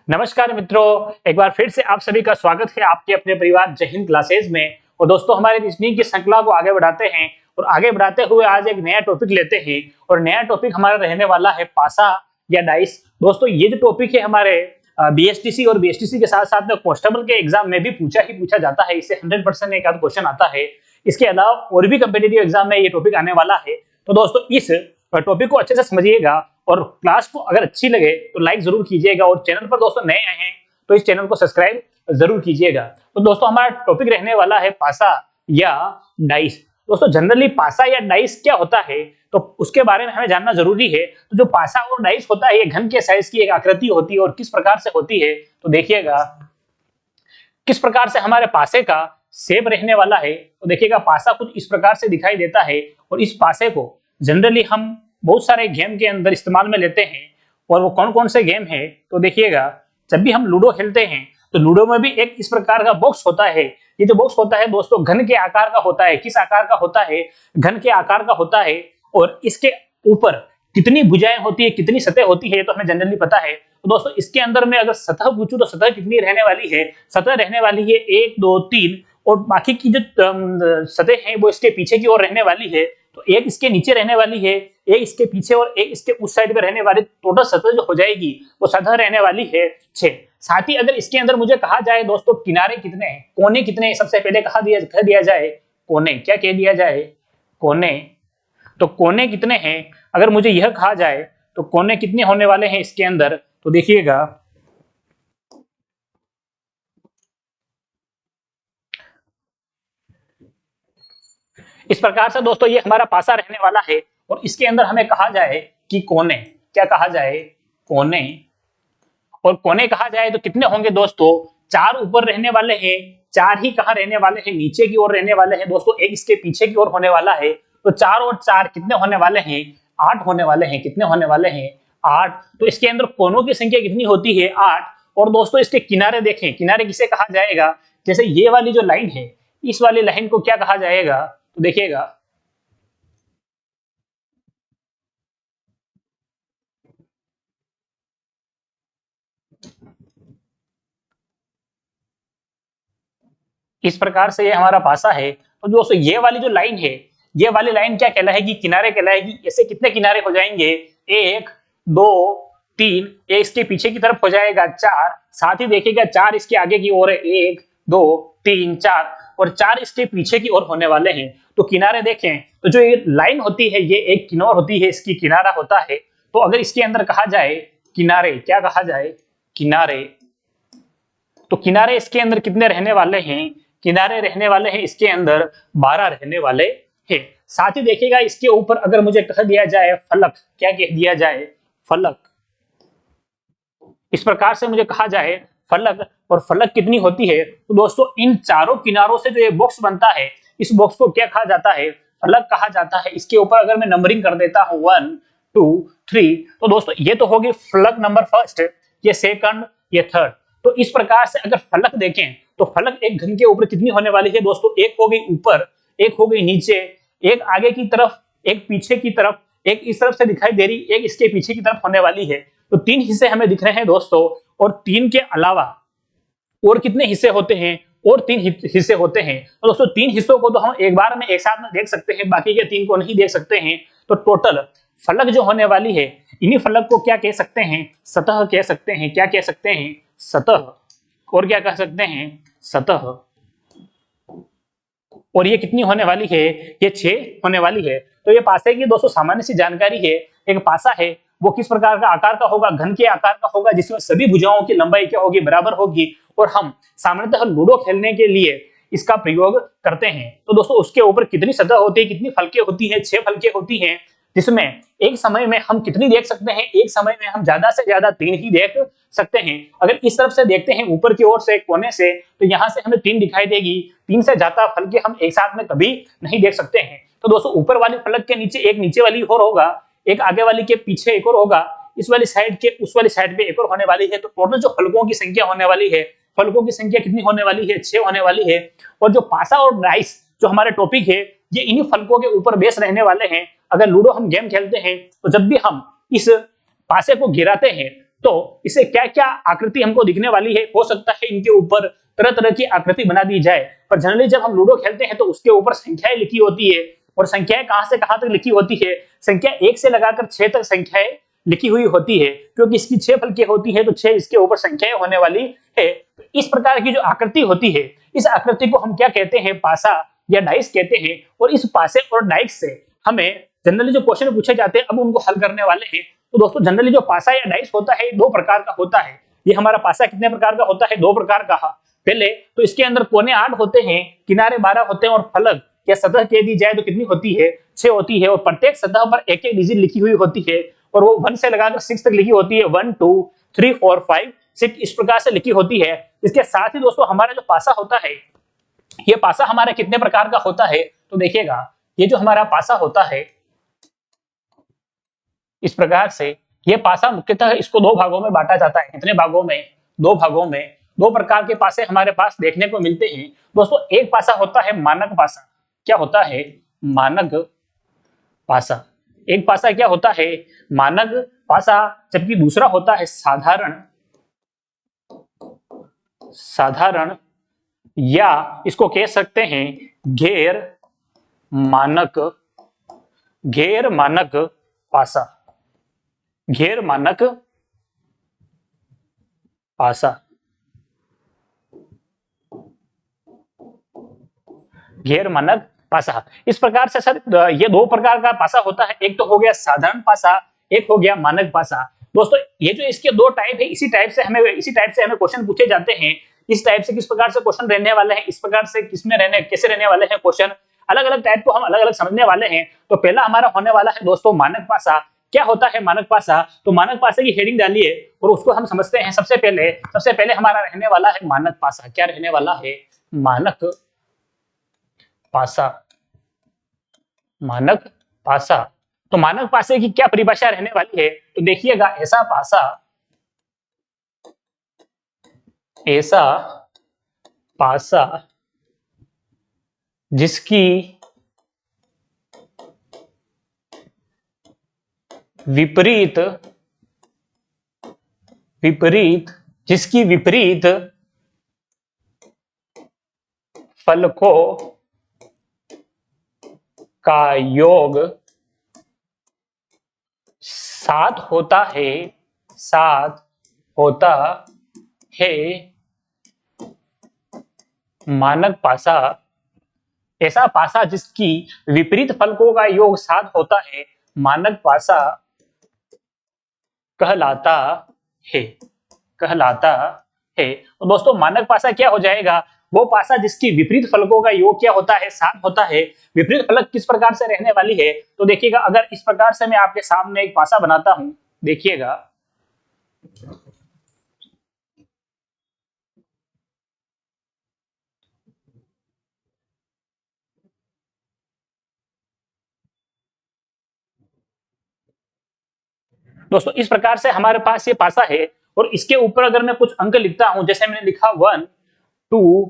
नमस्कार मित्रों, एक बार फिर से आप सभी का स्वागत है आपके अपने परिवार जय हिंद क्लासेज में। और दोस्तों, हमारे रीजनिंग की श्रृंखला को आगे बढ़ाते हैं और आगे बढ़ाते हुए आज एक नया टॉपिक लेते हैं और नया टॉपिक हमारा रहने वाला है पासा या डाइस। दोस्तों, ये जो टॉपिक है हमारे बीएसटीसी और बीएसटीसी के साथ साथ में कांस्टेबल के एग्जाम में भी पूछा जाता है। इससे 100% एक आध क्वेश्चन आता है। इसके अलावा और भी कॉम्पिटिटिव एग्जाम में ये टॉपिक आने वाला है। तो दोस्तों, इस टॉपिक को अच्छे से समझिएगा और क्लास को अगर अच्छी लगे तो लाइक जरूर कीजिएगा और चैनल पर दोस्तों नए आए हैं तो इस चैनल को सब्सक्राइब जरूर कीजिएगा। तो दोस्तों, हमारा टॉपिक रहने वाला है पासा या डाइस। दोस्तों, जनरली पासा या डाइस क्या होता है तो उसके बारे में हमें जानना जरूरी है। तो जो पासा और डाइस होता है ये घन के साइज की एक आकृति होती है और किस प्रकार से होती है तो देखिएगा किस प्रकार से हमारे पासे का शेप रहने वाला है। तो देखिएगा पासा कुछ इस प्रकार से दिखाई देता है और इस पासे को जनरली हम बहुत सारे गेम के अंदर इस्तेमाल में लेते हैं। और वो कौन कौन से गेम है तो देखिएगा, जब भी हम लूडो खेलते हैं तो लूडो में भी एक इस प्रकार का बॉक्स होता है। ये जो बॉक्स होता है दोस्तों घन के आकार का होता है। किस आकार का होता है? घन के आकार का होता है। और इसके ऊपर कितनी भुजाएं होती है, कितनी सतह होती है, ये तो हमें जनरली पता है। तो दोस्तों, इसके अंदर में अगर सतह पूछूं तो सतह कितनी रहने वाली है? सतह रहने वाली है 1 2 3 और बाकी की जो सतह है वो इसके पीछे की ओर रहने वाली है। तो एक इसके नीचे रहने वाली है, एक इसके पीछे और एक इसके उस साइड पे रहने वाली टोटल सतह जो हो जाएगी वो सतह रहने वाली है 6। साथ ही अगर इसके अंदर मुझे कहा जाए दोस्तों किनारे कितने हैं, कोने कितने हैं, सबसे पहले कह दिया जाए कोने। क्या कह दिया जाए? कोने। तो कोने कितने हैं अगर मुझे यह कहा जाए तो कोने कितने होने वाले हैं इसके अंदर तो देखिएगा इस प्रकार से दोस्तों ये हमारा पासा रहने वाला है। और इसके अंदर हमें कहा जाए कि कोने, क्या कहा जाए? कोने। और कोने कहा जाए तो कितने होंगे दोस्तों? 4 ऊपर रहने वाले हैं, 4 ही कहां रहने वाले हैं? नीचे की ओर रहने वाले हैं दोस्तों। एक इसके पीछे की ओर होने वाला है। तो 4 और 4 कितने होने वाले हैं? 8 होने वाले हैं। कितने होने वाले हैं? 8। तो इसके अंदर कोनों की संख्या कितनी होती है? 8। और दोस्तों इसके किनारे देखें, किनारे किसे कहा जाएगा? जैसे ये वाली जो लाइन है, इस वाली लाइन को क्या कहा जाएगा तो देखिएगा इस प्रकार से ये हमारा पासा है। तो दोस्तों ये वाली जो लाइन है, ये वाली लाइन क्या कहलाएगी? किनारे कहलाएगी। ऐसे कितने किनारे हो जाएंगे? 1 2 3, ये इसके पीछे की तरफ हो जाएगा 4। साथ ही देखिएगा 4 इसके आगे की ओर है, 1 2 3 4 और 4 इसके पीछे की ओर होने वाले हैं। तो किनारे देखें तो जो ये लाइन होती है ये एक किनार होती है, इसकी किनारा होता है। तो अगर इसके अंदर कहा जाए किनारे, क्या कहा जाए? किनारे। तो किनारे इसके अंदर कितने रहने वाले हैं? किनारे रहने वाले हैं इसके अंदर 12 रहने वाले हैं। साथ ही देखिएगा इसके ऊपर अगर मुझे कह दिया जाए फलक, क्या कह दिया जाए? फलक। इस प्रकार से मुझे कहा जाए फलक, और फलक कितनी होती है तो दोस्तों इन चारों किनारों से जो ये बॉक्स बनता है इस बॉक्स को क्या कहा जाता है? फलक कहा जाता है। इसके ऊपर अगर मैं नंबरिंग कर देता हूं 1 2 3 तो दोस्तों ये तो होगी फलक नंबर फर्स्ट, ये सेकंड, ये थर्ड। तो इस प्रकार से अगर फलक देखें तो फलक एक घन के ऊपर कितनी होने वाली है दोस्तों? एक हो गई ऊपर, एक हो गई नीचे, एक आगे की तरफ, एक पीछे की तरफ, एक इस तरफ से दिखाई दे रही, एक इसके पीछे की तरफ होने वाली है। तो 3 हिस्से हमें दिख रहे हैं दोस्तों। और 3 के अलावा और कितने हिस्से होते हैं? और 3 हिस्से होते हैं। तो दोस्तों 3 हिस्सों को तो हम एक बार में एक साथ में देख सकते हैं, बाकी के 3 को नहीं देख सकते हैं। तो टोटल फलक जो होने वाली है, इन्हीं फलक को क्या कह सकते हैं? सतह कह सकते हैं। क्या कह सकते हैं? सतह। और क्या कह सकते हैं? सतह। और ये कितनी होने वाली है? ये 6 होने वाली है। तो ये पासे की दोस्तों सामान्य सी जानकारी है। एक पासा है वो किस प्रकार का आकार का होगा? घन के आकार का होगा, जिसमें सभी भुजाओं की लंबाई क्या होगी? बराबर होगी। और हम सामान्यतः लूडो खेलने के लिए इसका प्रयोग करते हैं। तो दोस्तों उसके ऊपर कितनी सतह होती है, कितनी फलके होती है? 6 फलके होती हैं, जिसमें एक समय में हम कितनी देख सकते हैं? एक समय में हम ज्यादा से ज्यादा 3 ही देख सकते हैं। अगर इस तरफ से देखते हैं ऊपर की ओर से कोने से तो यहां से हमें 3 दिखाई देगी। 3 से ज्यादा फलके हम एक साथ में कभी नहीं देख सकते हैं। तो दोस्तों ऊपर वाली फलक के नीचे एक नीचे वाली और होगा, एक आगे वाली के पीछे एक और होगा, इस वाली साइड के उस वाली साइड पे एक और होने वाली है। तो टोटल जो फलकों की संख्या होने वाली है, फलकों की संख्या कितनी होने वाली है? 6 होने वाली है। और जो पासा और डाइस जो हमारे टॉपिक है ये इन्हीं फलकों के ऊपर बेस रहने वाले हैं। अगर लूडो हम गेम खेलते हैं तो जब भी हम इस पासे को गिराते हैं तो इसे क्या क्या आकृति हमको दिखने वाली है, हो सकता है इनके ऊपर तरह तरह की आकृति बना दी जाए। पर जनरली जब हम लूडो खेलते हैं तो उसके ऊपर संख्याएं लिखी होती है, और संख्याएं कहां से कहां तक लिखी होती है, संख्या 1 से लगाकर 6 तक संख्याएं लिखी हुई होती है, क्योंकि इसकी 6 फलकें होती है तो 6 इसके ऊपर संख्याएं होने वाली है। तो इस प्रकार की जो आकृति होती है, इस आकृति को हम क्या कहते हैं, पासा या डाइस कहते हैं। और इस पासे और डाइस से हमें जनरली जो क्वेश्चन पूछे जाते हैं, अब उनको हल करने वाले हैं। तो दोस्तों जनरली जो पासा या डाइस होता है, 2 प्रकार का होता है। ये हमारा पासा कितने प्रकार का होता है, 2 प्रकार का। पहले तो इसके अंदर कोने 8 होते हैं, किनारे 12 होते हैं, और फलक या सतह कह दी जाए तो कितनी होती है, 6 होती है। और प्रत्येक सतह पर एक एक डिजिट लिखी हुई होती है, और वो 1 से लगाकर 6 तक लिखी होती है। 1 2 3 4 5 6 इस प्रकार से लिखी होती है। इसके साथ ही दोस्तों हमारा जो पासा होता है, ये पासा हमारा कितने प्रकार का होता है, तो देखिएगा ये जो हमारा पासा होता है इस प्रकार से, ये पासा मुख्यतः इसको 2 भागों में बांटा जाता है। कितने भागों में, 2 भागों में। 2 प्रकार के पासे हमारे पास देखने को मिलते हैं दोस्तों। एक पासा होता है मानक पासा। क्या होता है, मानक पासा। एक पासा क्या होता है, मानक पासा। जबकि दूसरा होता है साधारण, साधारण, या इसको कह सकते हैं गैर मानक, गैर मानक पासा, गैर मानक पासा, गैर मानक पासा। इस प्रकार से सर ये 2 प्रकार का पासा होता है। एक तो हो गया साधारण पासा, एक हो गया मानक पासा। दोस्तों ये जो इसके 2 टाइप है, इसी टाइप से हमें क्वेश्चन पूछे जाते हैं। इस टाइप से किस प्रकार से क्वेश्चन रहने वाले हैं, इस प्रकार से किसमें रहने, कैसे रहने वाले हैं क्वेश्चन, अलग अलग टाइप को हम अलग अलग समझने वाले हैं। तो पहला हमारा होने वाला है दोस्तों मानक पासा। क्या होता है मानक पासा, तो मानक पासे की हेडिंग डालिए और उसको हम समझते हैं। सबसे पहले हमारा रहने वाला है मानक पासा। क्या रहने वाला है, मानक पासा, मानक पासा। तो मानक पासे की क्या परिभाषा रहने वाली है, तो देखिएगा ऐसा पासा, ऐसा पासा जिसकी विपरीत जिसकी विपरीत फलकों का योग 7 होता है, 7 होता है, मानक पासा। ऐसा पासा जिसकी विपरीत फलकों का योग 7 होता है, मानक पासा कहलाता है, कहलाता है। तो दोस्तों मानक पासा क्या हो जाएगा, वो पासा जिसकी विपरीत फलकों का योग क्या होता है, 7 होता है। विपरीत फलक किस प्रकार से रहने वाली है, तो देखिएगा अगर इस प्रकार से मैं आपके सामने एक पासा बनाता हूं, देखिएगा दोस्तों इस प्रकार से हमारे पास ये पासा है, और इसके ऊपर अगर मैं कुछ अंक लिखता हूं, जैसे मैंने लिखा 1 2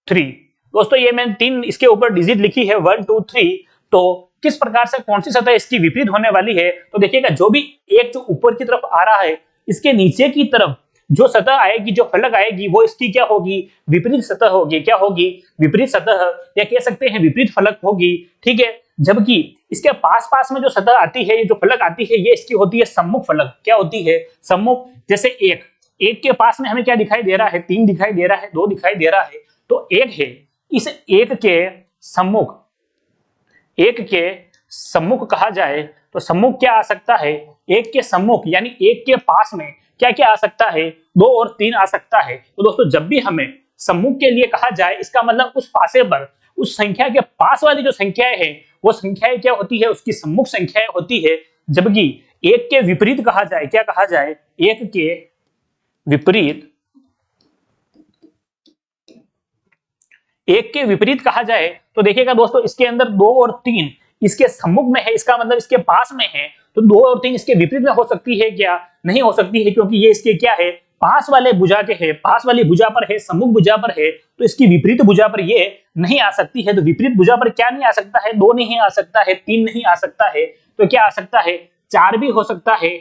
3। दोस्तों ये मैंने 3 इसके ऊपर डिजिट लिखी है 1 2 3। तो किस प्रकार से कौन सी सतह इसकी विपरीत होने वाली है, तो देखिएगा जो भी एक जो ऊपर की तरफ आ रहा है, इसके नीचे की तरफ जो सतह आएगी, जो फलक आएगी, वो इसकी क्या होगी, विपरीत सतह होगी। क्या होगी, विपरीत सतह, या कह सकते हैं विपरीत फलक होगी। ठीक है, जबकि इसके पास पास में जो सतह आती है, ये जो फलक आती है, ये इसकी होती है सम्मुख फलक। क्या होती है, सम्मुख। जैसे एक के पास में हमें क्या दिखाई दे रहा है, 3 दिखाई दे रहा है, 2 दिखाई दे रहा है, तो 1 है। इस एक के सम्मुख, एक के सम्मुख कहा जाए तो सम्मुख क्या आ सकता है, एक के सम्मुख यानी एक के पास में क्या क्या आ सकता है, 2 और 3 आ सकता है। तो दोस्तों जब भी हमें सम्मुख के लिए कहा जाए, इसका मतलब उस पासे पर, उस संख्या के पास वाली जो संख्याएं हैं, वो संख्याएं क्या होती है, उसकी सम्मुख संख्याएं होती है। जबकि एक के विपरीत कहा जाए, क्या कहा जाए, एक के विपरीत, एक के विपरीत कहा जाए तो देखिएगा दोस्तों इसके अंदर 2 और 3 इसके सम्मुख में है, इसका मतलब इसके पास में है। तो 2 और 3 इसके विपरीत में हो सकती है क्या, नहीं हो सकती है, क्योंकि ये इसके क्या है, पास वाले भुजा के है, पास वाली भुजा पर है, सम्मुख भुजा पर है। तो इसकी विपरीत भुजा पर ये नहीं आ सकती है। तो विपरीत भुजा पर क्या नहीं आ सकता है, 2 नहीं आ सकता है, 3 नहीं आ सकता है, तो क्या आ सकता है, 4 भी हो सकता है,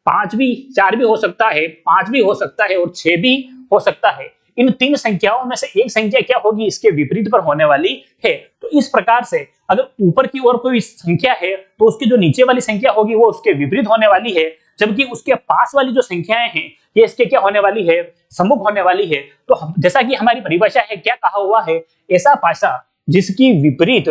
5 भी, 4 भी हो सकता है, 5 भी हो सकता है और 6 भी हो सकता है। इन 3 संख्याओं में से एक संख्या क्या होगी, इसके विपरीत पर होने वाली है। तो इस प्रकार से अगर ऊपर की ओर कोई संख्या है तो उसकी जो नीचे वाली संख्या होगी वो उसके विपरीत होने वाली है, जबकि उसके पास वाली जो संख्याएं हैं ये इसके क्या होने वाली है, सम्मुख होने वाली है। तो जैसा कि हमारी परिभाषा है, क्या कहा हुआ है, ऐसा पासा जिसकी विपरीत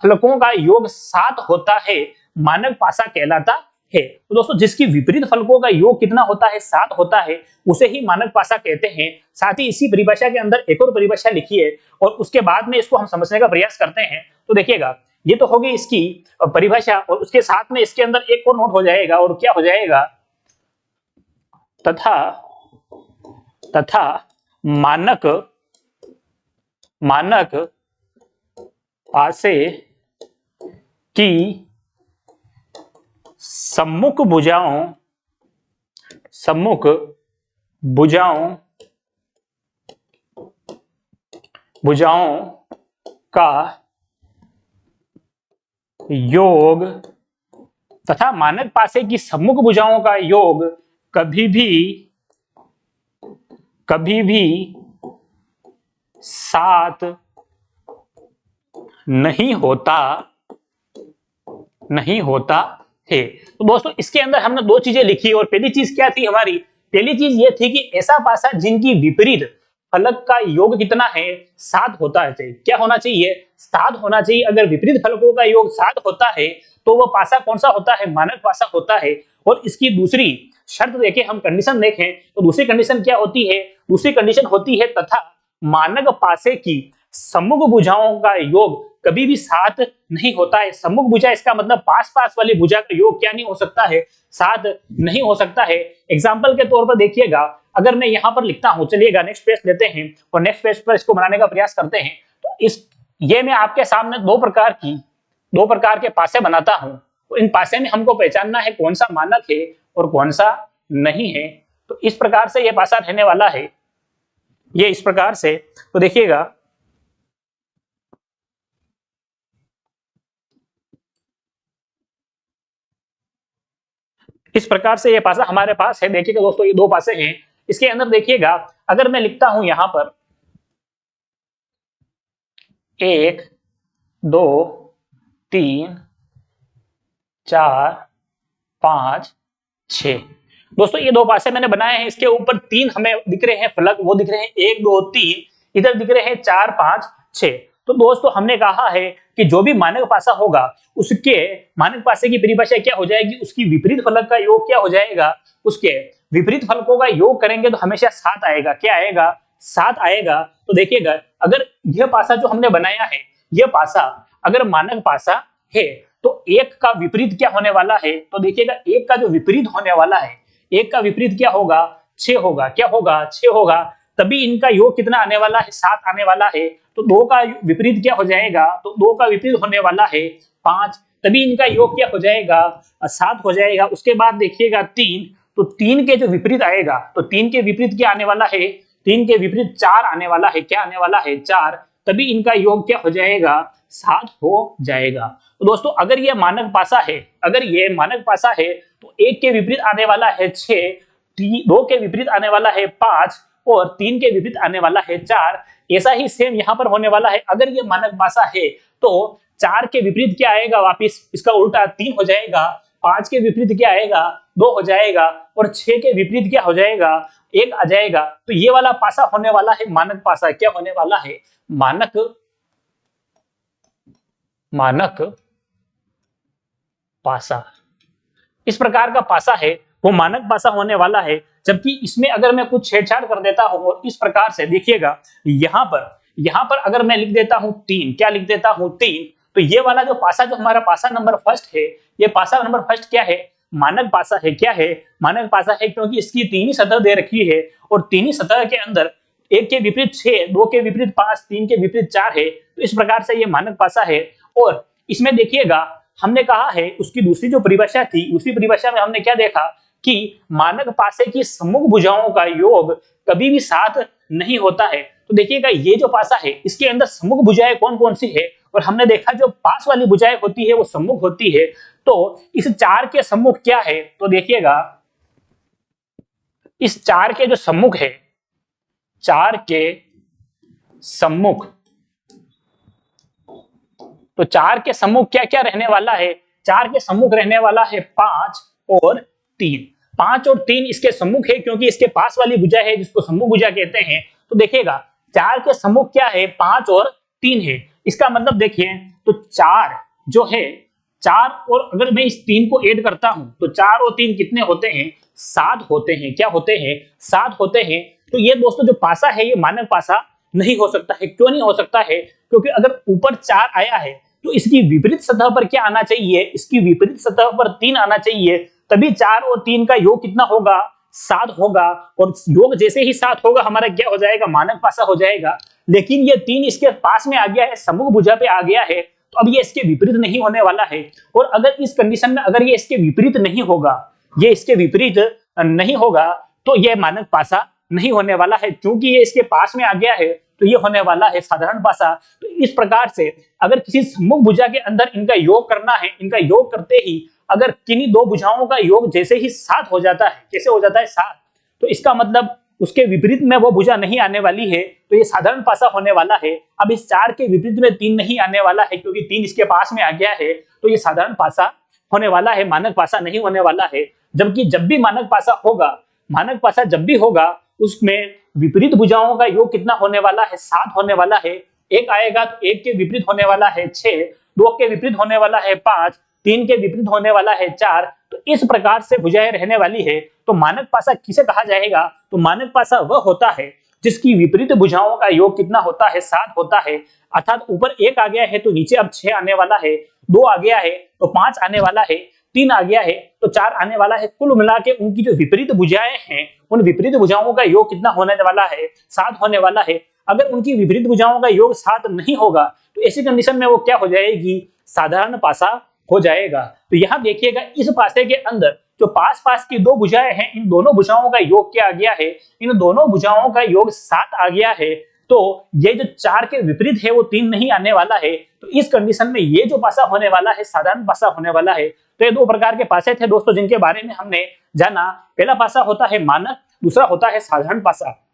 फलकों का योग 7 होता है मानक पासा कहलाता है। तो दोस्तों जिसकी विपरीत फलकों का योग कितना होता है, 7 होता है, उसे ही मानक पासा कहते हैं। साथ ही इसी परिभाषा के अंदर एक और परिभाषा लिखी है और उसके बाद में इसको हम समझने का प्रयास करते हैं। तो देखिएगा, ये तो होगी इसकी परिभाषा और उसके साथ में इसके अंदर एक और नोट हो जाएगा और क्या हो जाएगा, तथा मानक पासे की सम्मुख भुजाओं का योग तथा मानक पासे की सम्मुख भुजाओं का योग कभी भी 7 नहीं होता है। तो दोस्तों इसके अंदर हमने 2 चीजें लिखी और पहली चीज क्या थी हमारी, पहली चीज ये थी कि ऐसा पासा जिनकी विपरीत फलक का योग कितना है, 7 होता है। क्या होना चाहिए, 7 होना चाहिए। अगर विपरीत फलकों का योग 7 होता है तो वह पासा कौन सा होता है, मानक पासा होता है। और इसकी दूसरी शर्त देखें, हम कंडीशन देखें तो दूसरी कंडीशन क्या होती है, दूसरी कंडीशन होती है तथा मानक पासे की सम्मुख भुजाओं का योग कभी भी 7 नहीं होता है। सम्मुख भुजा इसका मतलब पास पास वाली भुजा का योग क्या नहीं हो सकता है, 7 नहीं हो सकता है। एग्जाम्पल के तौर पर देखिएगा, अगर मैं यहां पर लिखता हूं, चलिएगा नेक्स्ट पेज लेते हैं और नेक्स्ट पेज पर इसको बनाने का प्रयास करते हैं। तो ये मैं आपके सामने दो प्रकार के पासे बनाता हूं। तो इन पासे में हमको पहचानना है कौन सा मानक है और कौन सा नहीं है। तो इस प्रकार से ये पासा रहने वाला है, ये इस प्रकार से। तो देखिएगा, इस प्रकार से ये पासा हमारे पास है। देखिएगा दोस्तों, ये 2 पासे हैं। इसके अंदर देखिएगा, अगर मैं लिखता हूं यहां पर 1 2 3 4 5 6, दोस्तों ये 2 पासे मैंने बनाए हैं। इसके ऊपर 3 हमें दिख रहे हैं फलक, वो दिख रहे हैं 1 2 3, इधर दिख रहे हैं 4 5 6। तो दोस्तों हमने कहा है कि जो भी मानक पासा होगा उसके मानक पासे की परिभाषा क्या हो जाएगी, उसकी विपरीत फलक का योग क्या हो जाएगा, उसके विपरीत फलकों का योग करेंगे तो हमेशा 7 आएगा। क्या आएगा, 7 आएगा। तो देखिएगा, अगर यह पासा जो हमने बनाया है, यह पासा अगर मानक पासा है तो 1 का विपरीत क्या होने वाला है, तो देखिएगा 1 का जो विपरीत होने वाला है, 1 का विपरीत क्या होगा, 6 होगा। क्या होगा, 6 होगा। तभी इनका योग कितना आने वाला है, 7 आने वाला है। तो 2 का विपरीत क्या हो जाएगा, तो 2 का विपरीत होने वाला है 5, तभी इनका योग क्या हो जाएगा, 7 हो जाएगा। उसके बाद देखिएगा 3, तो 3 के जो विपरीत आएगा, तो 3 के विपरीत क्या आने वाला है, 3 के विपरीत 4 आने वाला है। क्या आने वाला है, 4, तभी इनका योग क्या हो जाएगा, 7 हो जाएगा। तो दोस्तों अगर ये मानक पासा है, अगर ये मानक पासा है तो 1 के विपरीत आने वाला है 6, 2 के विपरीत आने वाला है 5 और 3 के विपरीत आने वाला है 4। ऐसा ही सेम यहां पर होने वाला है। अगर ये मानक पासा है तो 4 के विपरीत क्या आएगा, वापिस इसका उल्टा 3 हो जाएगा। 5 के विपरीत क्या आएगा, 2 हो जाएगा और 6 के विपरीत क्या हो जाएगा, 1 आ जाएगा। तो ये वाला पासा होने वाला है मानक पासा। क्या होने वाला है, मानक पासा। इस प्रकार का पासा है वो मानक पासा होने वाला है। जबकि इसमें अगर मैं कुछ छेड़छाड़ कर देता हूं और इस प्रकार से देखिएगा, यहां पर अगर मैं लिख देता हूं 3, क्या लिख देता हूं 3, तो ये वाला जो पासा, जो हमारा पासा नंबर फर्स्ट है, ये पासा नंबर फर्स्ट क्या है, मानक पासा है। क्या है, मानक पासा है, क्योंकि इसकी 3 ही सतह दे रखी है और 3 ही सतह के अंदर 1 के विपरीत 6, 2 के विपरीत 5, 3 के विपरीत 4 है। तो इस प्रकार से ये मानक पासा है। और इसमें देखिएगा, हमने कहा है उसकी दूसरी जो परिभाषा थी, उसी परिभाषा में हमने क्या देखा कि मानक पासे की सम्मुख भुजाओं का योग कभी भी 7 नहीं होता है। तो देखिएगा, ये जो पासा है इसके अंदर सम्मुख भुजाएं कौन कौन सी है, और हमने देखा जो पास वाली भुजाएं होती है वो सम्मुख होती है। तो इस 4 के सम्मुख क्या है, तो देखिएगा इस चार के जो सम्मुख है, चार के सम्मुख, तो चार के सम्मुख क्या क्या रहने वाला है? चार के सम्मुख रहने वाला है 5 और 3। 5 और 3 इसके सम्मुख है क्योंकि इसके पास वाली भुजा है जिसको सम्मुख भुजा कहते हैं। तो देखिएगा चार के सम्मुख क्या है? 5 और 3 है। इसका मतलब देखिए तो 4 जो है, 4 और अगर मैं इस 3 को ऐड करता हूं तो 4 और 3 कितने होते हैं? 7 होते हैं। क्या होते हैं? 7 होते हैं। तो ये दोस्तों जो पासा है ये मानक पासा नहीं हो सकता है। क्यों नहीं हो सकता है? क्योंकि अगर ऊपर 4 आया है तो इसकी विपरीत सतह पर क्या आना चाहिए? इसकी विपरीत सतह पर 3 आना चाहिए, तभी 4 और 3 का योग कितना होगा? 7 होगा। और योग जैसे ही 7 होगा हमारा क्या हो जाएगा? मानक पासा हो जाएगा। लेकिन ये 3 इसके पास में आ गया है, सम्मुख भुजा पे आ गया है, तो अब ये इसके विपरीत नहीं होने वाला है। और अगर इस कंडीशन में अगर ये इसके विपरीत नहीं होगा, ये इसके विपरीत नहीं होगा, तो ये मानक पासा नहीं होने वाला है। क्योंकि ये इसके पास में आ गया है तो ये होने वाला है साधारण पासा। तो इस प्रकार से अगर किसी सम्मुख भुजा के अंदर इनका योग करना है, इनका योग करते ही अगर किन्हीं दो भुजाओं का योग जैसे ही 7 हो जाता है, कैसे हो जाता है? 7, तो इसका मतलब उसके विपरीत में वो भुजा नहीं आने वाली है, तो ये साधारण पासा होने वाला है। अब इस 4 के विपरीत में 3 नहीं आने वाला है क्योंकि 3 इसके पास में आ गया है, तो ये साधारण पासा होने वाला है, मानक पासा नहीं होने वाला है। जबकि जब भी मानक पासा होगा, मानक पासा जब भी होगा उसमें विपरीत भुजाओं का योग कितना होने वाला है? 7 होने वाला है। एक आएगा तो एक के विपरीत होने वाला है 6, 2 के विपरीत होने वाला है 5, 3 के विपरीत होने वाला है 4। तो इस प्रकार से भुजाएं रहने वाली है। तो मानक पासा किसे कहा जाएगा? तो मानक पासा वह होता है जिसकी विपरीत भुजाओं का योग कितना होता है? 7 होता है। अर्थात ऊपर 1 आ गया है तो नीचे अब 6 आने वाला है, 2 आ गया है तो 5 आने वाला है, 3 आ गया है तो 4 आने वाला है। कुल मिला के उनकी जो विपरीत भुजाएं हैं, उन विपरीत भुजाओं का योग कितना होने वाला है? 7 होने वाला है। अगर उनकी विपरीत भुजाओं का योग 7 नहीं होगा तो ऐसी कंडीशन में वो क्या हो जाएगी? साधारण पासा हो जाएगा। तो यहां देखिएगा इस पासे के अंदर जो पास पास की दो भुजाएं हैं, इन दोनों भुजाओं का योग क्या आ गया है? इन दोनों भुजाओं का योग 7 आ गया है। तो ये जो 4 के विपरीत है वो 3 नहीं आने वाला है। तो इस कंडीशन में ये जो पासा होने वाला है साधारण पासा होने वाला है। तो ये दो प्रकार के पासे थे दोस्तों जिनके बारे में हमने जाना। पहला पासा होता है मानक, दूसरा होता है साधारण पासा।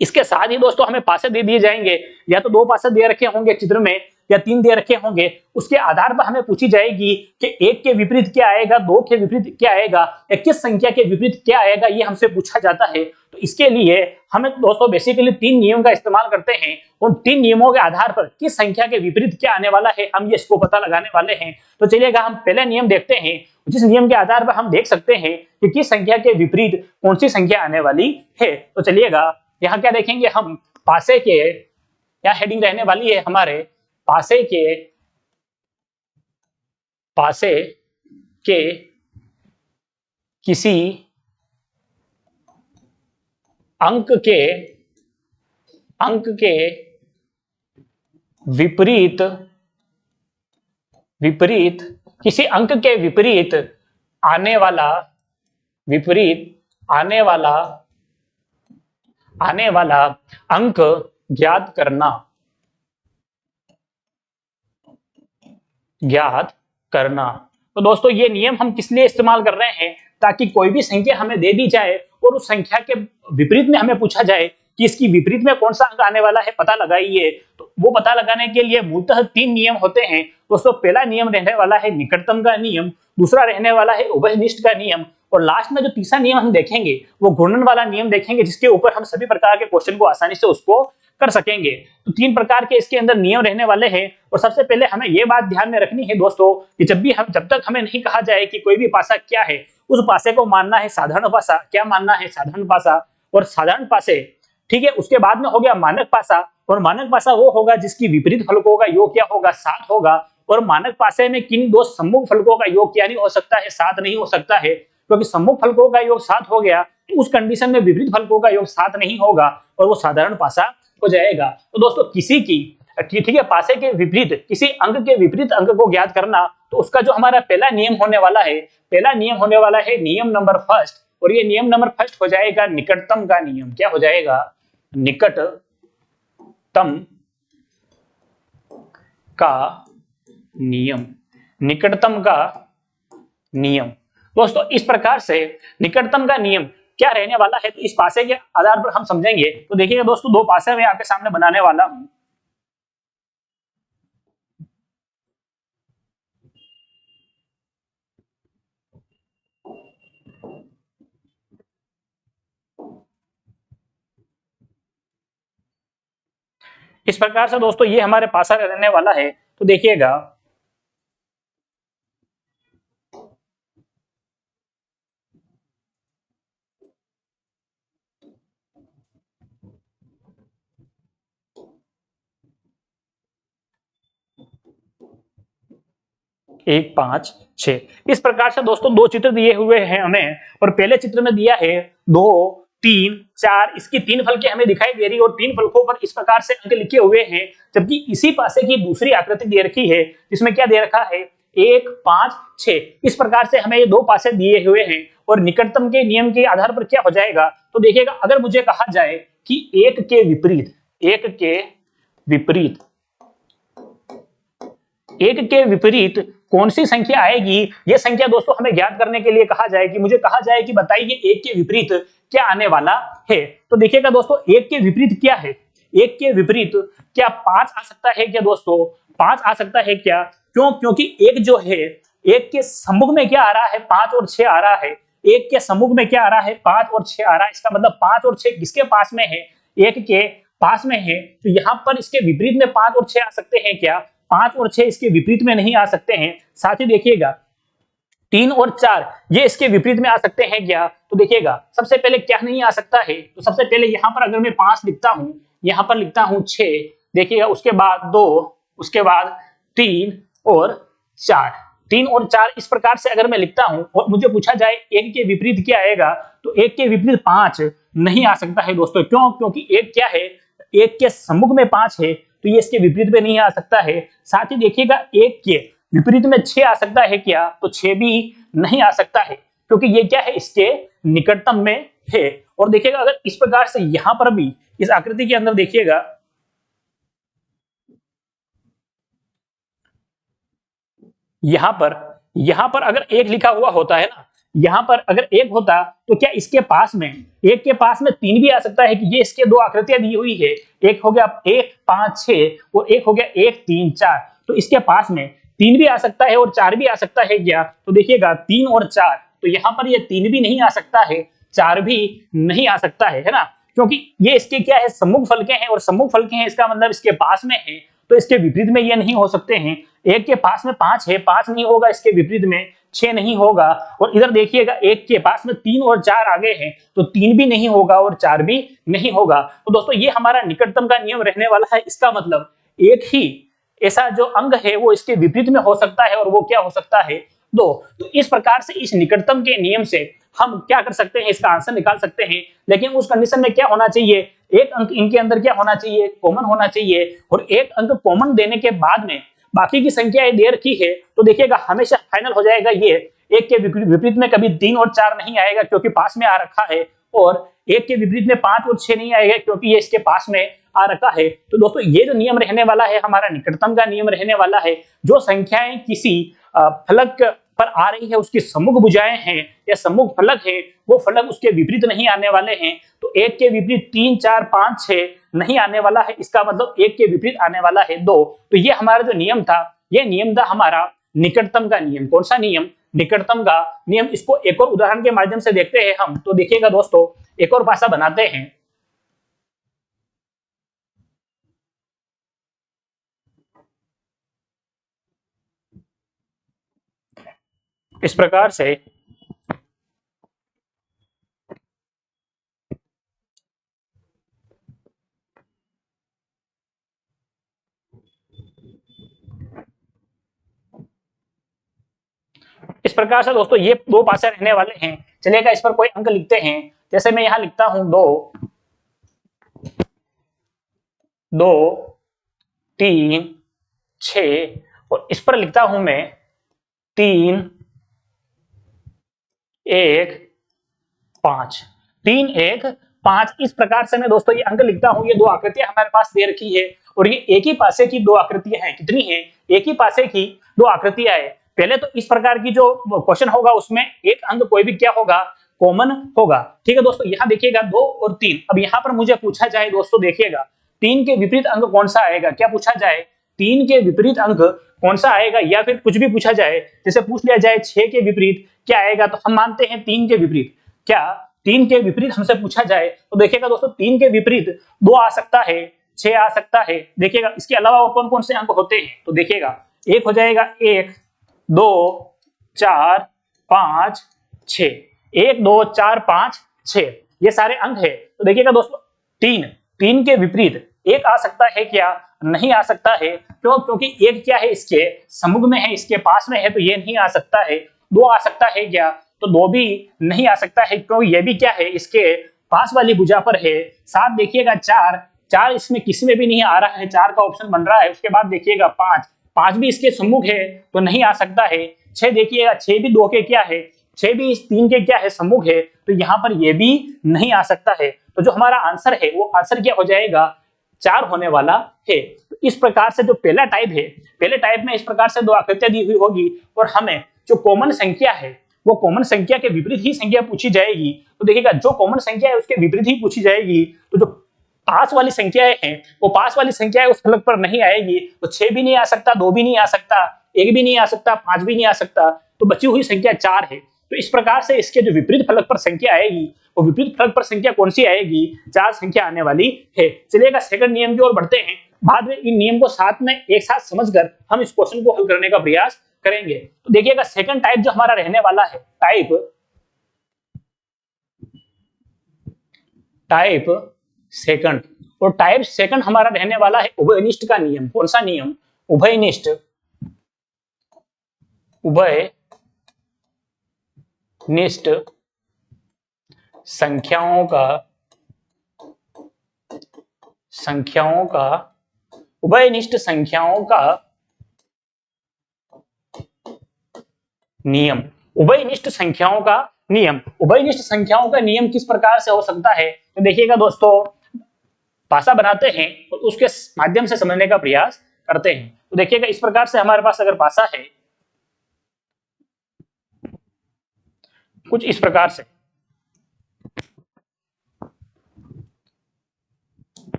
इसके साथ ही दोस्तों हमें पासे दे दिए जाएंगे, या तो 2 पासे दे रखे होंगे चित्र में या 3 दे रखे होंगे। उसके आधार पर हमें पूछी जाएगी कि 1 के विपरीत क्या आएगा, 2 के विपरीत क्या आएगा, या किस संख्या के विपरीत क्या आएगा, ये हमसे पूछा जाता है। तो इसके लिए हम दोस्तों बेसिकली 3 नियम का इस्तेमाल करते हैं। उन 3 नियमों के आधार पर किस संख्या के विपरीत क्या आने वाला है हम ये इसको पता लगाने वाले हैं। तो चलिएगा हम पहले नियम देखते हैं, जिस नियम के आधार पर हम देख सकते हैं कि किस संख्या के विपरीत कौन सी संख्या आने वाली है। तो चलिएगा यहाँ क्या देखेंगे हम, पासे के, यहाँ हेडिंग रहने वाली है हमारे पासे के किसी अंक के विपरीत किसी अंक के विपरीत आने वाला अंक ज्ञात करना। तो दोस्तों ये नियम हम किस लिए इस्तेमाल कर रहे हैं? ताकि कोई भी संख्या हमें दे दी जाए और उस संख्या के विपरीत में हमें पूछा जाए कि इसकी विपरीत में कौन सा अंक आने वाला है, पता लगाइए। तो वो पता लगाने के लिए मूलतः 3 नियम होते हैं दोस्तों। पहला नियम रहने वाला है निकटतम का नियम, दूसरा रहने वाला है उभयनिष्ठ का नियम, और लास्ट में जो तीसरा नियम हम देखेंगे वो घूर्णन वाला नियम देखेंगे, जिसके ऊपर हम सभी प्रकार के क्वेश्चन को आसानी से उसको कर सकेंगे। तो 3 प्रकार के इसके अंदर नियम रहने वाले हैं। और सबसे पहले हमें यह बात ध्यान में रखनी है दोस्तों कि जब तक हमें नहीं कहा जाए कि कोई भी पासा क्या है, उस पासे को मानना है साधारण पासा। क्या मानना है? साधारण पासा। और साधारण पासे, ठीक है, उसके बाद में हो गया मानक पासा। और मानक पासा वो होगा जिसकी विपरीत फलकों का योग क्या होगा? 7 होगा। और मानक पासे में किन दो सम्मुख फलकों का योग क्या नहीं हो सकता है? 7 नहीं हो सकता है, क्योंकि सम्मुख फलकों का योग 7 हो गया तो उस कंडीशन में विपरीत फलकों का योग 7 नहीं होगा और वो साधारण पासा हो जाएगा। तो दोस्तों किसी की, ठीक है, पासे के विपरीत किसी अंक के विपरीत अंक को ज्ञात करना, तो उसका जो हमारा पहला नियम होने वाला है, पहला नियम होने वाला है नियम नंबर फर्स्ट। और ये नियम नंबर फर्स्ट हो जाएगा निकटतम का नियम। क्या हो जाएगा? निकटतम का नियम। निकटतम का नियम दोस्तों इस प्रकार से निकटतम का नियम क्या रहने वाला है, तो इस पासे के आधार पर हम समझेंगे। तो देखिएगा दोस्तों, दो पासे मैं आपके सामने बनाने वाला हूं। इस प्रकार से दोस्तों ये हमारे पासा रहने वाला है। तो देखिएगा, एक, पांच, छह, इस प्रकार से दोस्तों दो चित्र दिए हुए हैं हमें। और पहले चित्र में दिया है 2, 3, 4, इसकी 3 फलकें हमें दिखाई दे रही है और 3 फलकों पर इस प्रकार से अंक लिखे हुए हैं। जबकि इसी पासे की दूसरी आकृति दे रखी है, जिसमें क्या दे रखा है, 1, 5, 6। इस प्रकार से हमें ये दो पासे दिए हुए हैं और निकटतम के नियम के आधार पर क्या हो जाएगा, तो देखिएगा, अगर मुझे कहा जाए कि एक के विपरीत, एक के विपरीत, एक के विपरीत कौन सी संख्या आएगी, यह संख्या दोस्तों हमें ज्ञात करने के लिए कहा जाए कि मुझे कहा जाए कि बताइए एक के विपरीत क्या आने वाला है। तो देखिएगा दोस्तों, एक के विपरीत क्या है, एक के विपरीत क्या 5 आ सकता है क्या दोस्तों, 5 आ सकता है क्या? क्यों? क्योंकि एक जो है, एक के सम्मुख में क्या आ रहा है, 5 और 6 आ रहा है। एक के सम्मुख में क्या आ रहा है, 5 और 6 आ रहा है। इसका मतलब 5 और 6 किसके पास में है, एक के पास में है। तो यहां पर इसके विपरीत में 5 और 6 आ सकते हैं क्या? 5 और 6 इसके विपरीत में नहीं आ सकते हैं। साथ ही देखिएगा, 3 और 4 ये इसके विपरीत में आ सकते हैं क्या? तो देखिएगा, सबसे पहले क्या नहीं आ सकता है, तो सबसे पहले यहां पर अगर मैं 5 लिखता हूं, यहां पर लिखता हूं 6, देखिएगा उसके बाद 2, उसके बाद 3 और 4, 3 और 4 इस प्रकार से अगर मैं लिखता हूं और मुझे पूछा जाए एक के विपरीत क्या आएगा, तो एक के विपरीत 5 नहीं आ सकता है दोस्तों। क्यों? क्योंकि एक क्या है, एक के सम्मुख में 5 है, तो ये इसके विपरीत में नहीं आ सकता है। साथ ही देखिएगा, एक के विपरीत में 6 आ सकता है क्या, तो 6 भी नहीं आ सकता है, क्योंकि ये क्या है, इसके निकटतम में है। और देखिएगा, अगर इस प्रकार से यहां पर भी इस आकृति के अंदर देखिएगा, यहां पर अगर एक लिखा हुआ होता है ना, यहां पर अगर एक होता, तो क्या इसके पास में, एक के पास में 3 भी आ सकता है कि ये इसके दो आकृतियां दी हुई है, एक हो गया 1, 5, 6 और एक हो गया 1, 3, 4। तो इसके पास में 3 भी आ सकता है और 4 भी आ सकता है क्या? तो देखिएगा, 3 और 4, तो यहां पर ये 3 भी नहीं आ सकता है, 4 भी नहीं आ सकता है ना? क्योंकि ये इसके क्या है, सम्मुख फलके हैं, और सम्मुख फलके हैं इसका मतलब इसके पास में है, तो इसके विपरीत में ये नहीं हो सकते हैं। एक के पास में 5 है, 5 नहीं होगा, इसके विपरीत में 6 नहीं होगा। और इधर देखिएगा, एक के पास में 3 और 4 आ गए हैं, तो 3 भी नहीं होगा और 4 भी नहीं होगा। तो दोस्तों ये हमारा निकटतम का नियम रहने वाला है। इसका मतलब एक ही ऐसा जो अंग है वो इसके विपरीत में हो सकता है, और वो क्या हो सकता है, 2। तो इस प्रकार से इस निकटतम के नियम से हम क्या कर सकते हैं, इसका आंसर निकाल सकते हैं। लेकिन उस कंडीशन में क्या होना चाहिए, एक अंक इनके अंदर क्या होना चाहिए, कॉमन होना चाहिए। और एक अंक कॉमन देने के बाद में बाकी की संख्या दे रखी है, तो देखिएगा हमेशा फाइनल हो जाएगा ये, एक के विपरीत में कभी 3 और 4 नहीं आएगा क्योंकि पास में आ रखा है, और एक के विपरीत में 5 और 6 नहीं आएगा क्योंकि ये इसके पास में आ रखा है। तो दोस्तों ये जो नियम रहने वाला है, हमारा निकटतम का नियम रहने वाला है। जो संख्याएं किसी फलक पर आ रही है, उसकी सम्मुख भुजाएं हैं या सम्मुख फलक है, वो फलक उसके विपरीत नहीं आने वाले हैं। तो एक के विपरीत 3, 4, 5, 6 नहीं आने वाला है, इसका मतलब एक के विपरीत आने वाला है 2। तो ये हमारा जो नियम था, ये नियम था हमारा निकटतम का नियम। कौन सा नियम, निकटतम का नियम। इसको एक और उदाहरण के माध्यम से देखते हैं हम। तो देखिएगा दोस्तों, एक और पासा बनाते हैं। इस प्रकार से दोस्तों ये दो पासे रहने वाले हैं। चलिएगा इस पर कोई अंक लिखते हैं। जैसे मैं यहां लिखता हूं 2, 2, 3, 6, और इस पर लिखता हूं मैं 3, 1, 5, 3, 1, 5। इस प्रकार से मैं दोस्तों ये अंक लिखता हूं। ये दो आकृतियां हमारे पास दे रखी है, और ये एक ही पासे की दो आकृतियां हैं। कितनी है, एक ही पासे की दो आकृतियां है। पहले तो इस प्रकार की जो क्वेश्चन होगा उसमें एक अंक कोई भी क्या होगा, कॉमन होगा। ठीक है दोस्तों, यहाँ देखिएगा 2 और 3। अब यहाँ पर मुझे पूछा जाए दोस्तों, देखिएगा 3 के विपरीत अंक कौन सा आएगा, क्या पूछा जाए 3 के विपरीत अंक कौन सा आएगा, या फिर कुछ भी पूछा जाए, जैसे पूछ लिया जाए 6 के विपरीत क्या आएगा, तो हम मानते हैं 3 के विपरीत। क्या 3 के विपरीत हमसे पूछा जाए तो देखिएगा दोस्तों 3 के विपरीत 2 आ सकता है, 6 आ सकता है। देखिएगा इसके अलावा और कौन कौन से अंक होते हैं, तो देखिएगा एक हो जाएगा 1 2 4 5 6, 1 2 4 5 6, ये सारे अंक है। तो देखिएगा दोस्तों 3 के विपरीत 1 आ सकता है क्या, नहीं आ सकता है। क्यों, क्योंकि 1 क्या है, इसके सम्मुख में है, इसके पास में है, तो ये नहीं आ सकता है। 2 आ सकता है क्या, तो 2 भी नहीं आ सकता है, क्योंकि ये भी क्या है, इसके पास वाली भुजा पर है। 7 देखिएगा 4 इसमें किसी में भी नहीं आ रहा है, 4 का ऑप्शन बन रहा है। उसके बाद देखिएगा 5 भी इसके सम्मुख है, तो नहीं आ सकता है। 6 देखिएगा 6 भी 2 के क्या है, 6 भी इस 3 के क्या है, सम्मुख है, तो यहाँ पर ये भी नहीं आ सकता है। तो जो हमारा आंसर है वो आंसर क्या हो जाएगा, 4 होने वाला है। तो इस प्रकार से जो पहला टाइप है, पहले टाइप में इस प्रकार से 2 आकृतियां दी हुई होगी और हमें जो कॉमन संख्या है वो कॉमन संख्या के विपरीत ही संख्या पूछी जाएगी। तो देखिएगा जो कॉमन संख्या है उसके विपरीत ही पूछी जाएगी। तो जो पास वाली संख्याएं हैं वो पास वाली संख्याएं उस फलक पर नहीं आएगी। तो 6 भी नहीं आ सकता, 2 भी नहीं आ सकता, 1 भी नहीं आ सकता, 5 भी नहीं आ सकता, तो बची हुई संख्या 4 है। तो इस प्रकार से इसके जो विपरीत फलक पर संख्या आएगी वो विपरीत फलक पर संख्या कौन सी आएगी, 4 संख्या आने वाली है। चलिएगा सेकंड नियम की ओर बढ़ते हैं। बाद में इन नियम को साथ में एक साथ समझकर हम इस क्वेश्चन को हल करने का प्रयास करेंगे। तो देखिएगा सेकंड टाइप जो हमारा रहने वाला है, टाइप सेकंड, और टाइप सेकंड हमारा रहने वाला है उभयनिष्ठ का नियम। कौन सा नियम, उभयनिष्ठ, उभयनिष्ठ संख्याओं का उभयनिष्ठ संख्याओं का नियम। उभयनिष्ठ संख्याओं का नियम, उभयनिष्ठ संख्याओं का नियम किस प्रकार से हो सकता है, तो देखिएगा दोस्तों पासा बनाते हैं और उसके माध्यम से समझने का प्रयास करते हैं। तो देखिएगा इस प्रकार से हमारे पास अगर पासा है कुछ इस प्रकार से,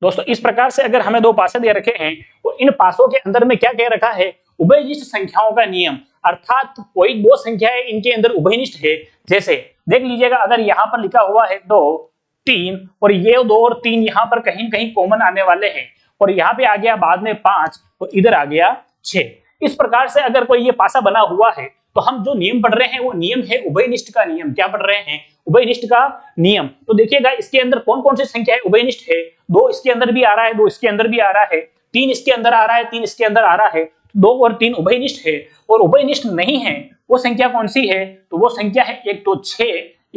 दोस्तों इस प्रकार से अगर हमें 2 पासे दे रखे हैं तो इन पासों के अंदर में क्या कह रखा है, उभयनिष्ठ संख्याओं का नियम, अर्थात कोई 2 संख्याएं इनके अंदर उभयनिष्ठ है। जैसे देख लीजिएगा अगर यहाँ पर लिखा हुआ है 2 3 और ये 2 और 3 यहाँ पर कहीं कहीं कॉमन आने वाले हैं, और यहाँ पे आ गया बाद में 5 और इधर आ गया 6। इस प्रकार से अगर कोई ये पासा बना हुआ है तो हम जो नियम पढ़ रहे हैं वो नियम है उभयनिष्ठ का नियम। क्या पढ़ रहे हैं, उभयनिष्ठ का नियम। तो देखिएगा इसके अंदर कौन कौन सी संख्या है उभयनिष्ठ है, 2 इसके अंदर भी आ रहा है, 2 इसके अंदर भी आ रहा है, 3 इसके अंदर आ रहा है, 3 इसके अंदर आ रहा है, 2 और 3 उभयनिष्ठ है। और उभयनिष्ठ नहीं है वो संख्या कौन सी है, तो वो संख्या है एक तो 6,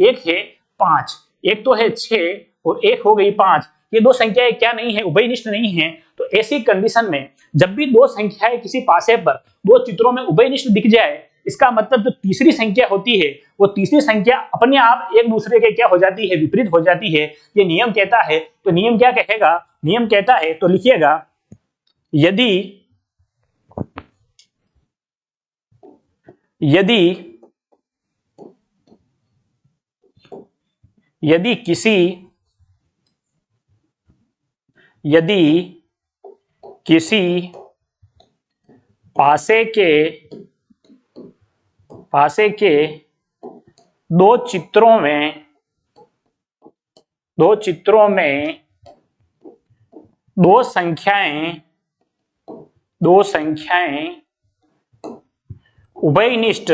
एक है 5, एक तो है 6 और एक हो गई 5। ये 2 संख्याएं क्या नहीं है, उभयनिष्ठ नहीं है। तो ऐसी कंडीशन में जब भी 2 संख्याएं किसी पासे पर 2 चित्रों में उभयनिष्ठ दिख जाए, इसका मतलब जो तीसरी संख्या होती है वो तीसरी संख्या अपने आप एक दूसरे के क्या हो जाती है, विपरीत हो जाती है। ये नियम कहता है। तो नियम क्या कहेगा, नियम कहता है, तो लिखिएगा यदि किसी पासे के 2 चित्रों में 2 संख्याएं उभयनिष्ठ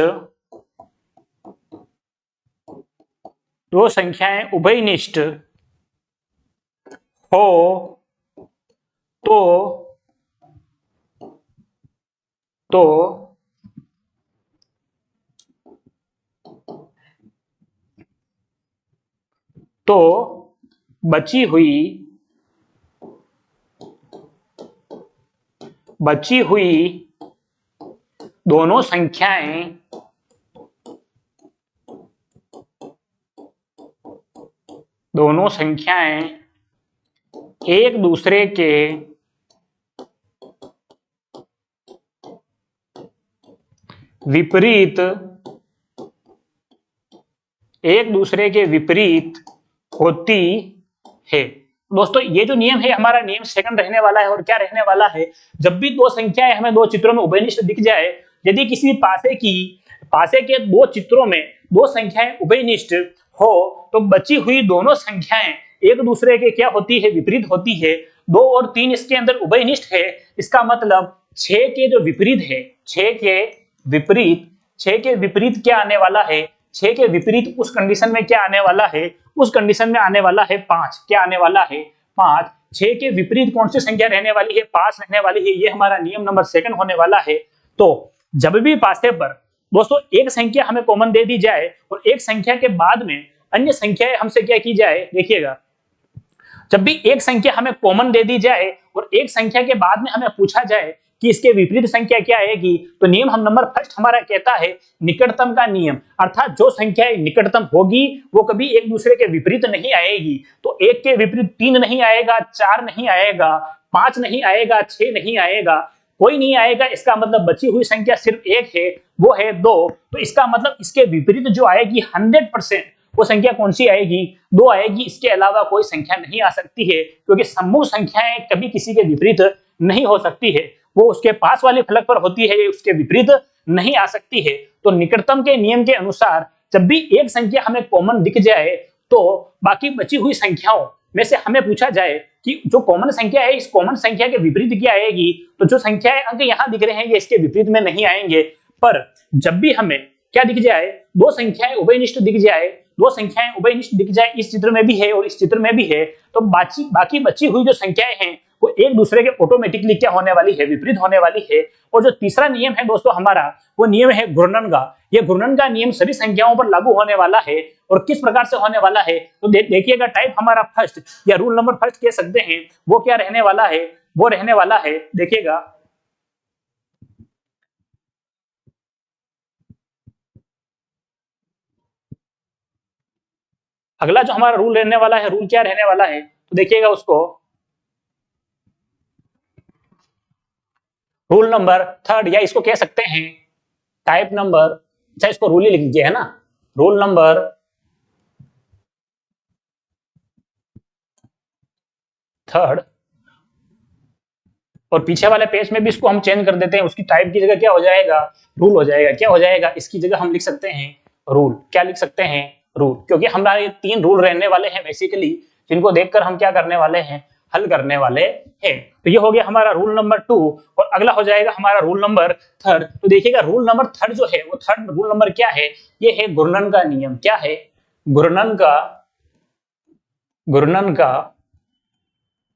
हो तो बची हुई दोनों संख्याएं एक दूसरे के विपरीत एक दूसरे के विपरीत होती है। दोस्तों ये जो नियम है हमारा नियम सेकंड रहने वाला है और क्या रहने वाला है, जब भी दो संख्याएं हमें दो चित्रों में उभयनिष्ठ दिख जाए, यदि किसी पासे के दो चित्रों में दो संख्याएं उभयनिष्ठ हो तो बची हुई दोनों संख्याएं एक दूसरे के क्या होती है, विपरीत होती है। 2 और 3 इसके अंदर उभयनिष्ठ है, इसका मतलब 6 के जो विपरीत है, 6 के विपरीत क्या आने वाला है, 6 के विपरीत उस कंडीशन में क्या आने वाला है, उस कंडीशन में आने वाला है 5। क्या आने वाला है, 5। 6 के विपरीत कौन सी संख्या रहने वाली है, 5 रहने वाली है। ये हमारा नियम नंबर सेकंड होने वाला है। तो जब भी पासे पर दोस्तों एक संख्या हमें कॉमन दे दी जाए और एक संख्या के बाद में अन्य संख्याएं हमसे क्या की जाए, देखिएगा जब भी एक संख्या हमें कॉमन दे दी जाए और एक संख्या के बाद में हमें पूछा जाए कि इसके विपरीत संख्या क्या आएगी, तो नियम हम नंबर फर्स्ट हमारा कहता है निकटतम का नियम, अर्थात जो संख्या निकटतम होगी वो कभी एक दूसरे के विपरीत नहीं आएगी। तो एक के विपरीत 3 नहीं आएगा, 4 नहीं आएगा, 5 नहीं आएगा, 6 नहीं आएगा, कोई नहीं आएगा। इसका मतलब बची हुई संख्या सिर्फ एक है, वो है 2। तो इसका मतलब इसके विपरीत जो आएगी 100% वो संख्या कौन सी आएगी, 2 आएगी। इसके अलावा कोई संख्या नहीं आ सकती है, क्योंकि समूह संख्याएं कभी किसी के विपरीत नहीं हो सकती है, वो उसके पास वाले फलक पर होती है, उसके विपरीत नहीं आ सकती है। तो निकटतम के नियम के अनुसार जब भी एक संख्या हमें कॉमन दिख जाए तो बाकी बची हुई संख्याओं में से हमें पूछा जाए कि जो कॉमन संख्या है इस कॉमन संख्या के विपरीत क्या आएगी, तो जो संख्याएं अंक यहाँ दिख रहे हैं ये इसके विपरीत में नहीं आएंगे। पर जब भी हमें क्या दिख जाए, दो संख्याएं उभयनिष्ठ दिख जाए, दो संख्याएं उभयनिष्ठ दिख जाए, इस चित्र में भी है और इस चित्र में भी है, तो बाकी बची हुई जो संख्याएं हैं वो एक दूसरे के ऑटोमेटिकली क्या होने वाली है, विपरीत होने वाली है। और जो तीसरा नियम है दोस्तों हमारा, वो नियम है घूर्णन का। ये घूर्णन का नियम सभी संख्याओं पर लागू होने वाला है। और किस प्रकार से होने वाला है, तो देखिएगा टाइप हमारा फर्स्ट या रूल नंबर फर्स्ट कह सकते हैं, वो क्या रहने वाला है, वो रहने वाला है, देखिएगा अगला जो हमारा रूल रहने वाला है, रूल क्या रहने वाला है, तो देखिएगा उसको रूल नंबर थर्ड, या इसको कह सकते हैं टाइप नंबर, अच्छा इसको रूल ही लिख दीजिए, है ना, रूल नंबर थर्ड। और पीछे वाले पेज में भी इसको हम चेंज कर देते हैं, उसकी टाइप की जगह क्या हो जाएगा, रूल हो जाएगा। क्या हो जाएगा, इसकी जगह हम लिख सकते हैं रूल। क्या लिख सकते हैं, रूल, क्योंकि हमारे 3 रूल रहने वाले हैं बेसिकली, जिनको देखकर हम क्या करने वाले हैं, हल करने वाले हैं। तो ये हो गया हमारा रूल नंबर 2 और अगला हो जाएगा हमारा रूल नंबर थर्ड। तो देखिएगा रूल नंबर थर्ड जो है वो थर्ड रूल नंबर क्या है, ये है घूर्णन का नियम। क्या है, घूर्णन का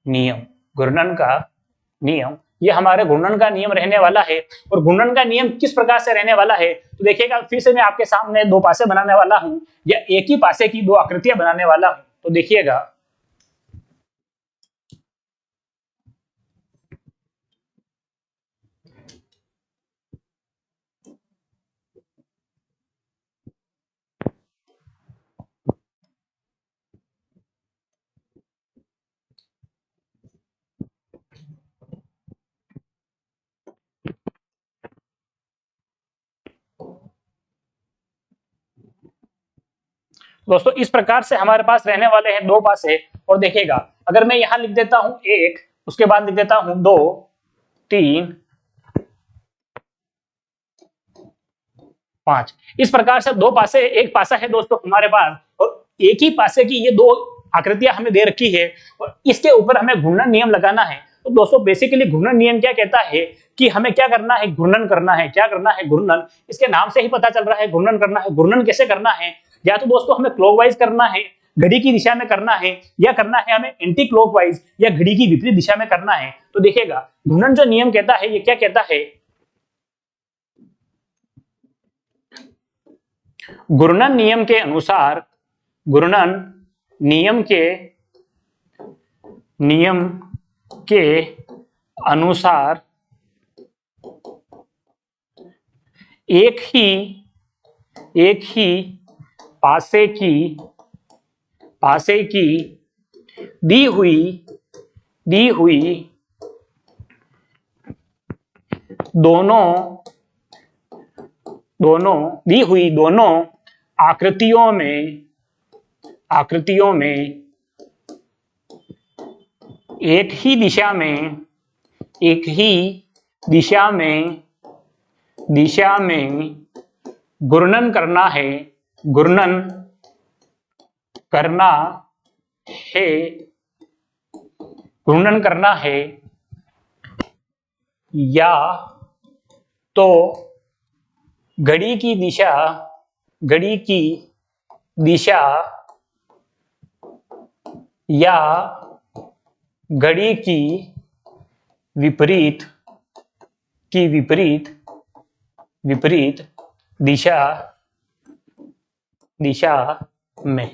नियम, घूर्णन का नियम, ये हमारे घूर्णन का नियम रहने वाला है। और घूर्णन का नियम किस प्रकार से रहने वाला है, तो देखिएगा फिर से मैं आपके सामने 2 पासे बनाने वाला हूं, या एक ही पासे की 2 आकृतियां बनाने वाला हूं। तो देखिएगा दोस्तों इस प्रकार से हमारे पास रहने वाले हैं 2 पासे। और देखिएगा अगर मैं यहां लिख देता हूं 1, उसके बाद लिख देता हूं 2, 3, 5, इस प्रकार से 2 पासे, एक पासा है दोस्तों हमारे पास, और एक ही पासे की ये 2 आकृतियां हमें दे रखी है और इसके ऊपर हमें घूर्णन नियम लगाना है। तो दोस्तों बेसिकली घूर्णन नियम क्या कहता है कि हमें क्या करना है, घूर्णन करना है। क्या करना है, घूर्णन। इसके नाम से ही पता चल रहा है घूर्णन करना है। घूर्णन कैसे करना है, या तो दोस्तों हमें क्लॉकवाइज करना है, घड़ी की दिशा में करना है, या करना है हमें एंटी क्लॉकवाइज या घड़ी की विपरीत दिशा में करना है। तो देखिएगा घूर्णन जो नियम कहता है ये क्या कहता है, घूर्णन नियम के अनुसार, घूर्णन नियम के अनुसार एक ही पासे की दी हुई दोनों आकृतियों में एक ही दिशा में घूर्णन करना है या तो घड़ी की दिशा या घड़ी की विपरीत दिशा में।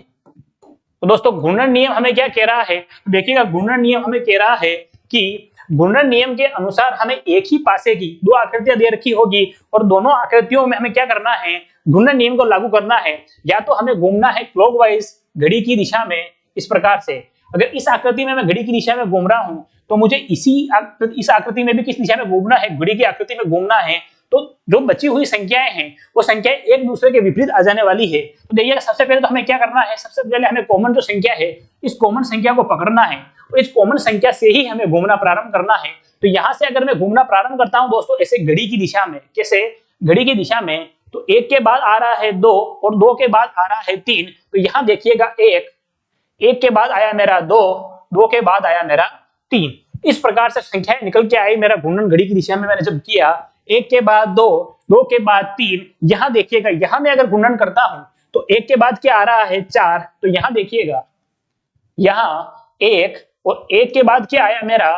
तो दोस्तों घूर्णन नियम हमें क्या कह रहा है, देखिएगा घूर्णन नियम हमें कह रहा है कि घूर्णन नियम के अनुसार हमें एक ही पासे की दो आकृतियां दे रखी होगी और दोनों आकृतियों में हमें क्या करना है, घूर्णन नियम को लागू करना है। या तो हमें घूमना है क्लॉकवाइज घड़ी की दिशा में इस प्रकार से, अगर इस आकृति में मैं घड़ी की दिशा में घूम रहा हूं तो मुझे इस आकृति में भी किस दिशा में घूमना है, घड़ी की आकृति में घूमना है। तो जो बची हुई संख्याएं हैं वो संख्याएं एक दूसरे के विपरीत आ जाने वाली है। तो देखिए सबसे पहले तो हमें क्या करना है, सबसे पहले हमें कॉमन जो संख्या है इस कॉमन संख्या को पकड़ना है और इस कॉमन संख्या से ही हमें घूमना प्रारंभ करना है। तो यहां से अगर मैं घूमना प्रारंभ करता हूं दोस्तों ऐसे घड़ी की दिशा में, कैसे घड़ी की दिशा में, तो एक के बाद आ रहा है दो और दो के बाद आ रहा है तीन। तो यहां देखिएगा एक के बाद आया मेरा दो के बाद आया मेरा तीन। इस प्रकार से संख्याएं निकल के आई मेरा घूर्णन घड़ी की दिशा में मैंने जब किया, एक के बाद दो के बाद तीन। यहां देखिएगा यहां मैं अगर घूर्णन करता हूं तो एक के बाद क्या आ रहा है, चार। तो यहां देखिएगा यहां एक और एक के बाद क्या आया मेरा,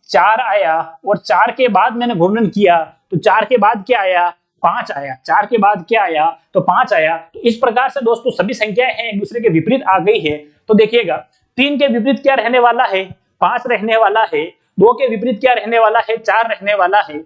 चार आया और चार के बाद मैंने घूर्णन किया तो चार के बाद क्या आया, पांच आया। चार के बाद क्या आया, तो पांच आया। तो इस प्रकार से दोस्तों सभी संख्याएं हैं एक दूसरे के विपरीत आ गई है। तो देखिएगा तीन के विपरीत क्या रहने वाला है, पांच रहने वाला है। दो के विपरीत क्या रहने वाला है, चार रहने वाला है।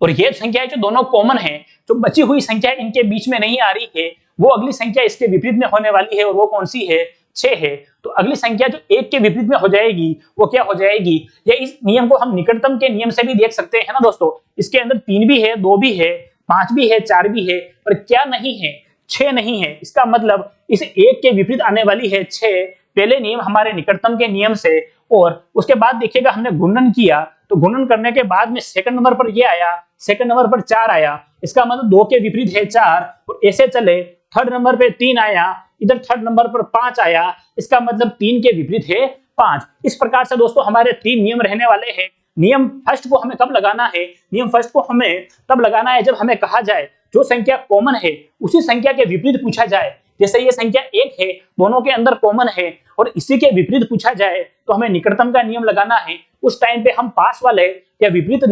और ये संख्याएं जो दोनों कॉमन है, जो बची हुई संख्या इनके बीच में नहीं आ रही है, वो अगली संख्या इसके विपरीत में होने वाली है और वो कौन सी है, 6 है। तो अगली संख्या जो एक के विपरीत में हो जाएगी वो क्या हो जाएगी, या इस नियम को हम निकटतम के नियम से भी देख सकते हैं ना दोस्तों। इसके अंदर 3 भी है, 2 भी है, 5 भी है, 4 भी है, पर क्या नहीं है, 6 नहीं है। इसका मतलब इस एक के विपरीत आने वाली है 6, पहले नियम हमारे निकटतम के नियम से। और उसके बाद देखिएगा हमने घूर्णन किया तो घूर्णन करने के बाद में सेकंड नंबर पर ये आया, सेकंड नंबर पर 4 आया। इसका मतलब 2 के विपरीत है 4 और ऐसे चले। थर्ड नंबर पे 3 आया, इधर थर्ड नंबर पर 5 आया। इसका मतलब 3 के विपरीत है 5। इस प्रकार से दोस्तों हमारे 3 नियम रहने वाले हैं। नियम फर्स्ट को हमें कब लगाना है, नियम फर्स्ट को हमें तब लगाना है जब हमें कहा जाए जो संख्या कॉमन है उसी संख्या के विपरीत पूछा जाए। जैसे ये संख्या 1 है, दोनों के अंदर कॉमन है और इसी के विपरीत पूछा जाए तो हमें निकटतम का नियम लगाना है। उस टाइम पे हम पास वाले या विपरीत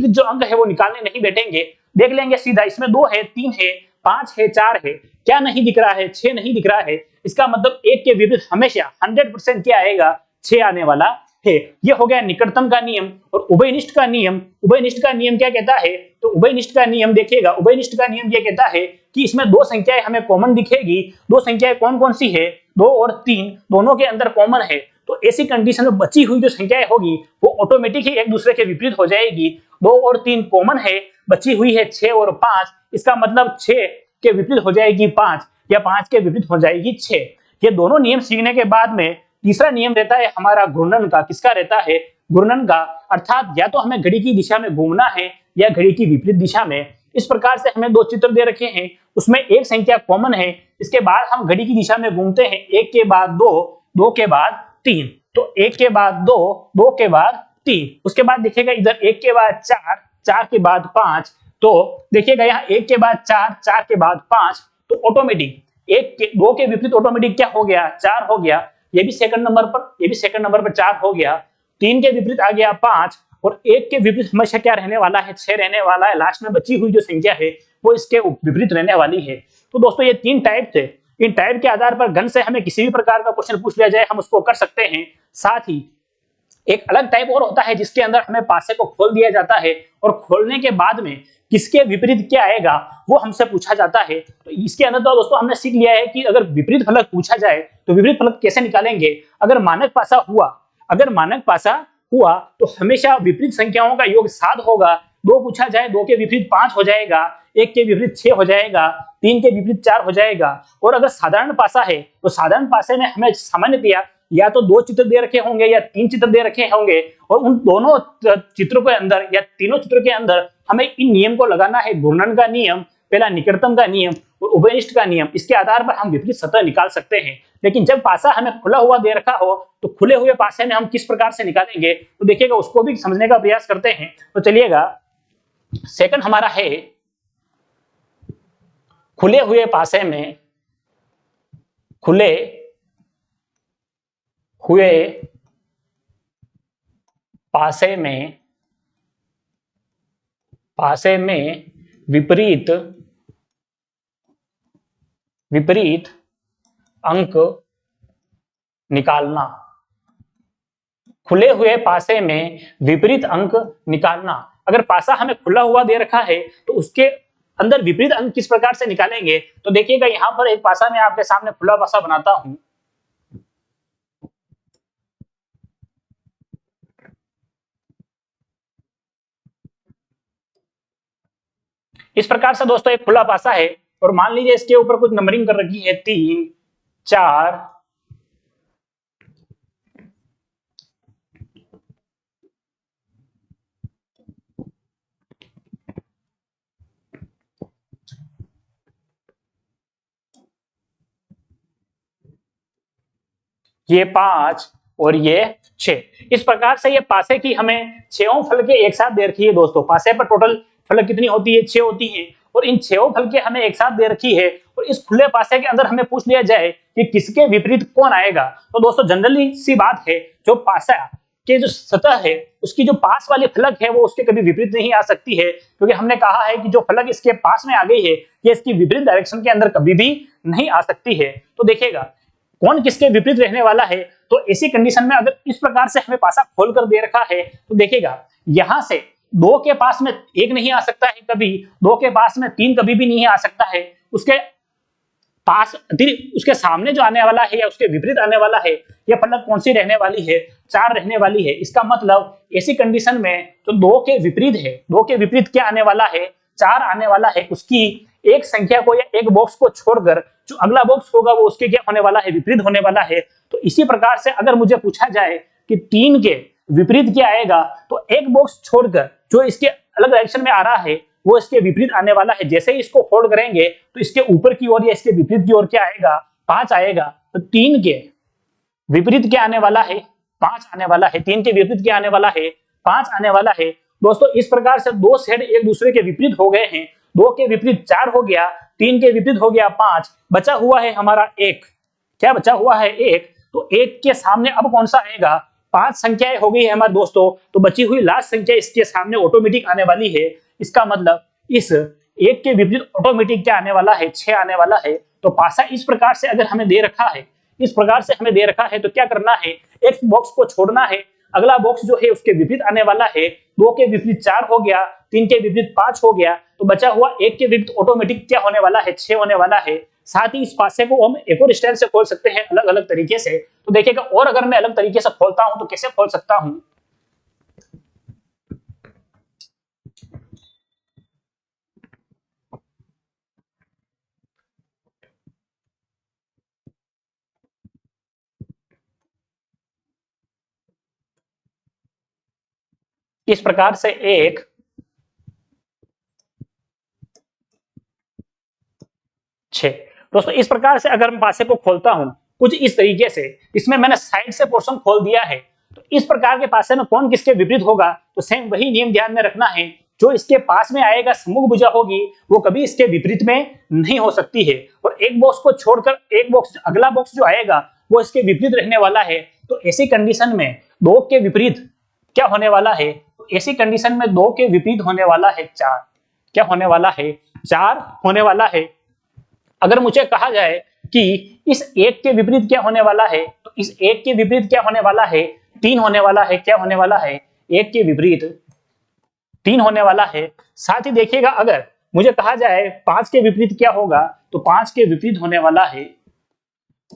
जो अंक है वो निकालने नहीं बैठेंगे, देख लेंगे सीधा इसमें 2 है, 3 है, 5 है, 4 है, क्या नहीं दिख रहा है, 6 नहीं दिख रहा है। इसका मतलब 1 के विपरीत हमेशा 100% क्या आएगा, 6 आने वाला है। ये हो गया निकटतम का नियम। और उभयनिष्ठ का नियम, उभयनिष्ठ का नियम क्या कहता है, तो उभयनिष्ठ का नियम देखिएगा, उभयनिष्ठ का नियम ये कहता है कि इसमें 2 संख्याएं हमें कॉमन दिखेगी। 2 संख्याएं कौन कौन सी है, 2 और 3 दोनों के अंदर कॉमन है। तो ऐसी कंडीशन में बची हुई जो संख्याएं होगी वो ऑटोमेटिक ही एक दूसरे के विपरीत हो जाएगी। 2 और 3 कॉमन है, बची हुई है 6 और 5। इसका मतलब 6 के विपरीत हो जाएगी 5 या 5 के विपरीत हो जाएगी 6। ये दोनों नियम सीखने के बाद में तीसरा नियम रहता है हमारा घूर्णन का। किसका रहता है, घूर्णन का। अर्थात या तो हमें घड़ी की दिशा में घूमना है या घड़ी की विपरीत दिशा में। इस प्रकार से हमें 2 चित्र दे रखे हैं, उसमें एक संख्या कॉमन है, इसके बाद हम घड़ी की दिशा में घूमते हैं, 1 के बाद 2, 2 के बाद 3। तो 1 के बाद 2, 2 के बाद 3। उसके बाद देखिएगा इधर 1 के बाद 4, 4 के बाद 5। तो देखिएगा यहाँ 1 के बाद 4, 4 के बाद 5। तो ऑटोमेटिक 2 के विपरीत ऑटोमेटिक क्या हो गया, 4 हो गया। ये भी सेकंड नंबर पर, ये भी सेकंड नंबर पर 4 हो गया। 3 के विपरीत आ गया 5 और 1 के विपरीत हमेशा क्या रहने वाला है, 6 रहने वाला है। लास्ट में बची हुई जो संख्या है वो इसके विपरीत रहने वाली है। तो दोस्तों ये 3 टाइप थे। इन टाइप के आधार पर गण से हमें किसी भी प्रकार का क्वेश्चन पूछ लिया जाए हम उसको कर सकते हैं। साथ ही एक अलग टाइप और होता है जिसके अंदर हमें पासे को खोल दिया जाता है और खोलने के बाद में किसके विपरीत क्या आएगा वो हमसे पूछा जाता है। तो इसके अंदर तो दोस्तों हमने सीख लिया है कि अगर विपरीत फलक पूछा जाए तो विपरीत फलक कैसे निकालेंगे। अगर मानक पासा हुआ तो हमेशा विपरीत संख्याओं का योग 7 होगा। 2 पूछा जाए, 2 के विपरीत 5 हो जाएगा। 1 के विपरीत 6 हो जाएगा, 3 के विपरीत 4 हो जाएगा। और अगर साधारण पासा है तो साधारण पासे में हमें सामान्यतया या तो 2 चित्र दे रखे होंगे या 3 चित्र दे रखे होंगे, और उन दोनों चित्रों के अंदर या तीनों चित्रों के अंदर हमें इन नियम को लगाना है। घूर्णन का नियम, पहला निकटतम का नियम और उभयनिष्ठ का नियम। इसके आधार पर हम विपरीत सतह निकाल सकते हैं। लेकिन जब पासा हमें खुला हुआ दे रखा हो तो खुले हुए पासे में हम किस प्रकार से निकालेंगे, तो देखिएगा उसको भी समझने का प्रयास करते हैं। तो चलिएगा, सेकंड हमारा है खुले हुए पासे में, खुले हुए पासे में विपरीत अंक निकालना। खुले हुए पासे में विपरीत अंक निकालना। अगर पासा हमें खुला हुआ दे रखा है तो उसके अंदर विपरीत अंक किस प्रकार से निकालेंगे, तो देखिएगा यहां पर एक पासा मैं आपके सामने खुला पासा बनाता हूं। इस प्रकार से दोस्तों एक खुला पासा है और मान लीजिए इसके ऊपर कुछ नंबरिंग कर रखी है 3, 4, ये 5 और ये 6। इस प्रकार से ये पासे की हमें 6 फलकें एक साथ दे रखी है दोस्तों। पासे पर टोटल फलक कितनी होती है, 6 होती है, और इन 6 फलकें हमें एक साथ दे रखी है। और इस खुले पासे के अंदर हमें पूछ लिया जाए कि किसके विपरीत कौन आएगा, तो दोस्तों जनरली सी बात है, जो पासा के जो सतह है उसकी जो पास वाली फलक है वो उसके कभी विपरीत नहीं आ सकती है, क्योंकि हमने कहा है कि जो फलक इसके पास में आ गई है ये इसकी विपरीत डायरेक्शन के अंदर कभी भी नहीं आ सकती है। तो देखिएगा कौन किसके विपरीत रहने वाला है, तो ऐसी कंडीशन में अगर इस प्रकार से हमें पासा खोलकर दे रखा है तो देखिएगा यहां से 2 के पास में 1 नहीं आ सकता है कभी, 2 के पास में 3 कभी भी नहीं आ सकता है, उसके पास उसके सामने जो आने वाला है या उसके विपरीत आने वाला है यह फलक कौन सी रहने वाली है, 4 रहने वाली है। इसका मतलब ऐसी कंडीशन में जो 2 के विपरीत है, 2 के विपरीत क्या आने वाला है, 4 आने वाला है, उसकी एक संख्या को या एक बॉक्स को छोड़कर जो अगला बॉक्स होगा वो उसके क्या होने वाला है, विपरीत होने वाला है। तो इसी प्रकार से अगर मुझे पूछा जाए कि 3 के विपरीत क्या आएगा, तो एक बॉक्स छोड़कर जो इसके अलग डायरेक्शन में आ रहा है वो इसके विपरीत आने वाला है। जैसे ही इसको फोल्ड करेंगे तो इसके ऊपर की ओर या इसके विपरीत की ओर क्या आएगा, 5 आएगा। तो 3 के विपरीत क्या आने वाला है, 5 आने वाला है। 3 के विपरीत क्या आने वाला है, 5 आने वाला है। दोस्तों इस प्रकार से 2 सेट एक दूसरे के विपरीत हो गए हैं। 2 के विपरीत 4 हो गया, 3 के विपरीत हो गया 5, बचा हुआ है हमारा 1। क्या बचा हुआ है, 1। तो 1 के सामने अब कौन सा आएगा, 5 संख्याएं हो गई है हमारे दोस्तों, तो बची हुई लास्ट संख्या इसके सामने ऑटोमेटिक आने वाली है। इसका मतलब इस 1 के विपरीत ऑटोमेटिक क्या आने वाला है, 6 आने वाला है। तो पासा इस प्रकार से अगर हमें दे रखा है, इस प्रकार से हमें दे रखा है तो क्या करना है, एक बॉक्स को छोड़ना है, अगला बॉक्स जो है उसके विपरीत आने वाला है। 2 के विपरीत 4 हो गया, 3 के विपरीत 5 हो गया, तो बचा हुआ 1 के विपरीत ऑटोमेटिक क्या होने वाला है, 6 होने वाला है। साथ ही इस पासे को हम एक और स्टाइल से खोल सकते हैं, अलग अलग तरीके से। तो देखिएगा और अगर मैं अलग तरीके से खोलता हूं तो कैसे खोल सकता हूं, इस प्रकार से एक छह। दोस्तों इस प्रकार से अगर मैं पासे को खोलता हूं कुछ इस तरीके से, इसमें मैंने साइड से पोर्शन खोल दिया है, तो इस प्रकार के पासे में कौन किसके विपरीत होगा, तो सेम वही नियम ध्यान में रखना है। जो इसके पास में आएगा सम्मुख भुजा होगी वो कभी इसके विपरीत में नहीं हो सकती है, और एक बॉक्स को छोड़कर एक बॉक्स अगला बॉक्स जो आएगा वो इसके विपरीत रहने वाला है। तो ऐसी कंडीशन में 2 के विपरीत क्या होने वाला है, तो ऐसी कंडीशन में 2 के विपरीत होने वाला है 4। क्या होने वाला है, 4 होने वाला है। अगर मुझे कहा जाए कि इस 1 के विपरीत क्या होने वाला है, तो इस 1 के विपरीत क्या होने वाला है, 3 होने वाला है। क्या होने वाला है, 1 के विपरीत 3 होने वाला है। साथ ही देखिएगा अगर मुझे कहा जाए 5 के विपरीत क्या होगा, तो 5 के विपरीत होने वाला है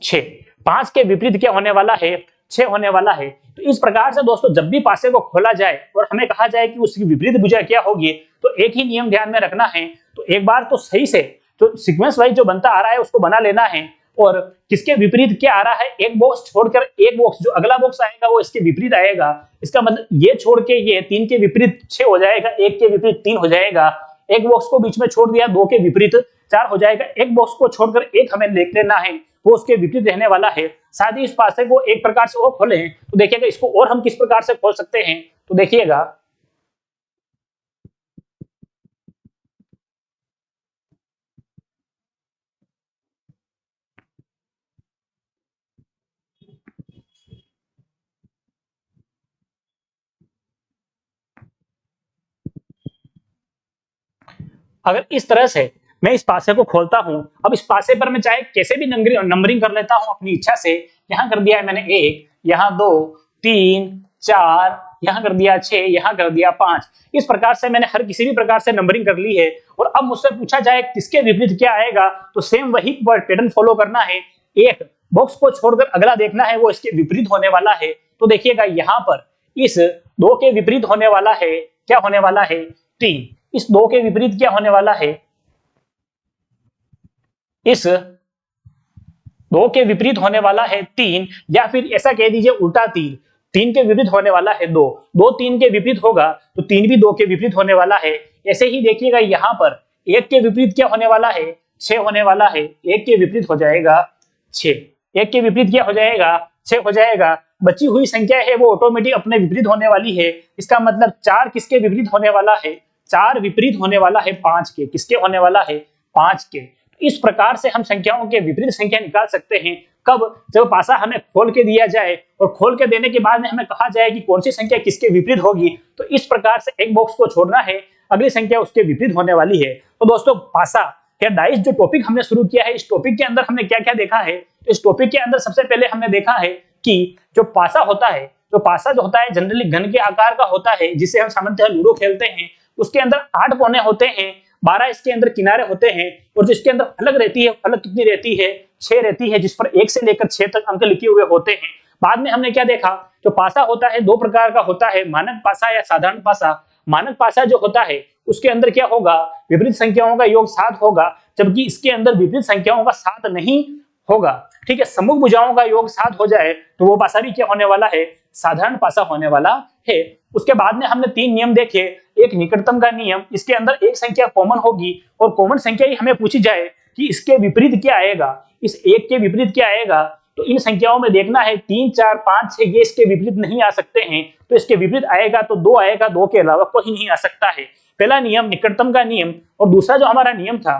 6। 5 के विपरीत क्या होने वाला है, 6 होने वाला है। तो इस प्रकार से दोस्तों जब भी पासे को खोला जाए और हमें कहा जाए कि उसकी विपरीत भुजा क्या होगी, तो एक ही नियम ध्यान में रखना है। तो एक बार तो सही से जो सीक्वेंस वाइज जो बनता आ रहा है उसको बना लेना है, और किसके विपरीत क्या आ रहा है, एक बॉक्स छोड़कर एक बॉक्स, जो अगला बॉक्स आएगा वो इसके विपरीत आएगा। इसका मतलब ये छोड़ के ये 3 के विपरीत 6 हो जाएगा, 1 के विपरीत 3 हो जाएगा। एक बॉक्स को बीच में छोड़ दिया, 2 के विपरीत 4 हो जाएगा। एक बॉक्स को छोड़कर एक हमें देख लेना है, वो उसके विपरीत रहने वाला है। साथ ही इस पासे को एक प्रकार से और खोले तो देखिएगा इसको और हम किस प्रकार से खोल सकते हैं। तो देखिएगा अगर इस तरह से मैं इस पासे को खोलता हूं, अब इस पासे पर मैं चाहे कैसे भी नंबरिंग कर लेता हूं अपनी इच्छा से। यहां कर दिया है मैंने 1, यहां 2, 3, 4, यहां कर दिया 6, यहां कर दिया 5। इस प्रकार से मैंने हर किसी भी प्रकार से नंबरिंग कर ली है। और अब मुझसे पूछा जाए किसके विपरीत क्या आएगा, तो सेम वही पैटर्न फॉलो करना है। एक बॉक्स को छोड़कर अगला देखना है, वो इसके विपरीत होने वाला है। तो देखिएगा यहां पर इस 2 के विपरीत होने वाला है, क्या होने वाला है, 3। इस 2 के विपरीत क्या होने वाला है, इस 2 के विपरीत होने वाला है 3, या फिर ऐसा कह दीजिए उल्टा 3। 3 के विपरीत होने वाला है 2, 2 3 के विपरीत होगा तो 3 भी 2 के विपरीत होने वाला है। ऐसे ही देखिएगा यहां पर 1 के विपरीत क्या होने वाला है, 6 होने वाला है। 1 के विपरीत हो जाएगा 6, 1 के विपरीत क्या हो जाएगा, 6 हो जाएगा। बची हुई संख्या है वो ऑटोमेटिक अपने विपरीत होने वाली है। इसका मतलब 4 किसके विपरीत होने वाला है, 4 विपरीत होने वाला है 5 के। किसके होने वाला है, 5 के। इस प्रकार से हम संख्याओं के विपरीत संख्या निकाल सकते हैं। कब, जब पासा हमें खोल के दिया जाए और खोल के देने के बाद में हमें कहा जाए कि कौन सी संख्या किसके विपरीत होगी, तो इस प्रकार से एक बॉक्स को छोड़ना है, अगली संख्या उसके विपरीत होने वाली है। तो दोस्तों पासा या डाइस जो टॉपिक हमने शुरू किया है, इस टॉपिक के अंदर हमने क्या क्या देखा है। तो इस टॉपिक के अंदर सबसे पहले हमने देखा है कि जो पासा होता है, जो पासा जो होता है जनरली घन के आकार का होता है, जिसे हम सामान्यतः लूडो खेलते हैं। उसके अंदर 8 कोने होते हैं, 12 इसके अंदर किनारे होते हैं, और जिसके अंदर फलक रहती है, फलक कितनी रहती है, 6 रहती है, जिस पर 1 से लेकर 6 तक अंक लिखे हुए होते हैं। बाद में हमने क्या देखा, जो पासा होता है 2 प्रकार का होता है, मानक पासा या साधारण पासा। मानक पासा जो होता है उसके अंदर क्या होगा, विपरीत संख्याओं का योग 7 होगा, जबकि इसके अंदर विपरीत संख्याओं का 7 नहीं होगा। ठीक है, सम्मुख भुजाओं का योग 7 हो जाए तो वो पासा भी क्या होने वाला है, साधारण पासा होने वाला है। उसके बाद में हमने 3 नियम देखे। एक निकटतम का नियम, इसके अंदर एक संख्या कॉमन होगी और कॉमन संख्या ही हमें पूछी जाए कि इसके विपरीत क्या आएगा, इस 1 के विपरीत क्या आएगा। तो इन संख्याओं में देखना है 3, 4, 5, 6 ये इसके विपरीत नहीं आ सकते हैं, तो इसके विपरीत आएगा तो 2 आएगा, 2 के अलावा कोई नहीं आ सकता है। पहला नियम निकटतम का नियम, और दूसरा जो हमारा नियम था,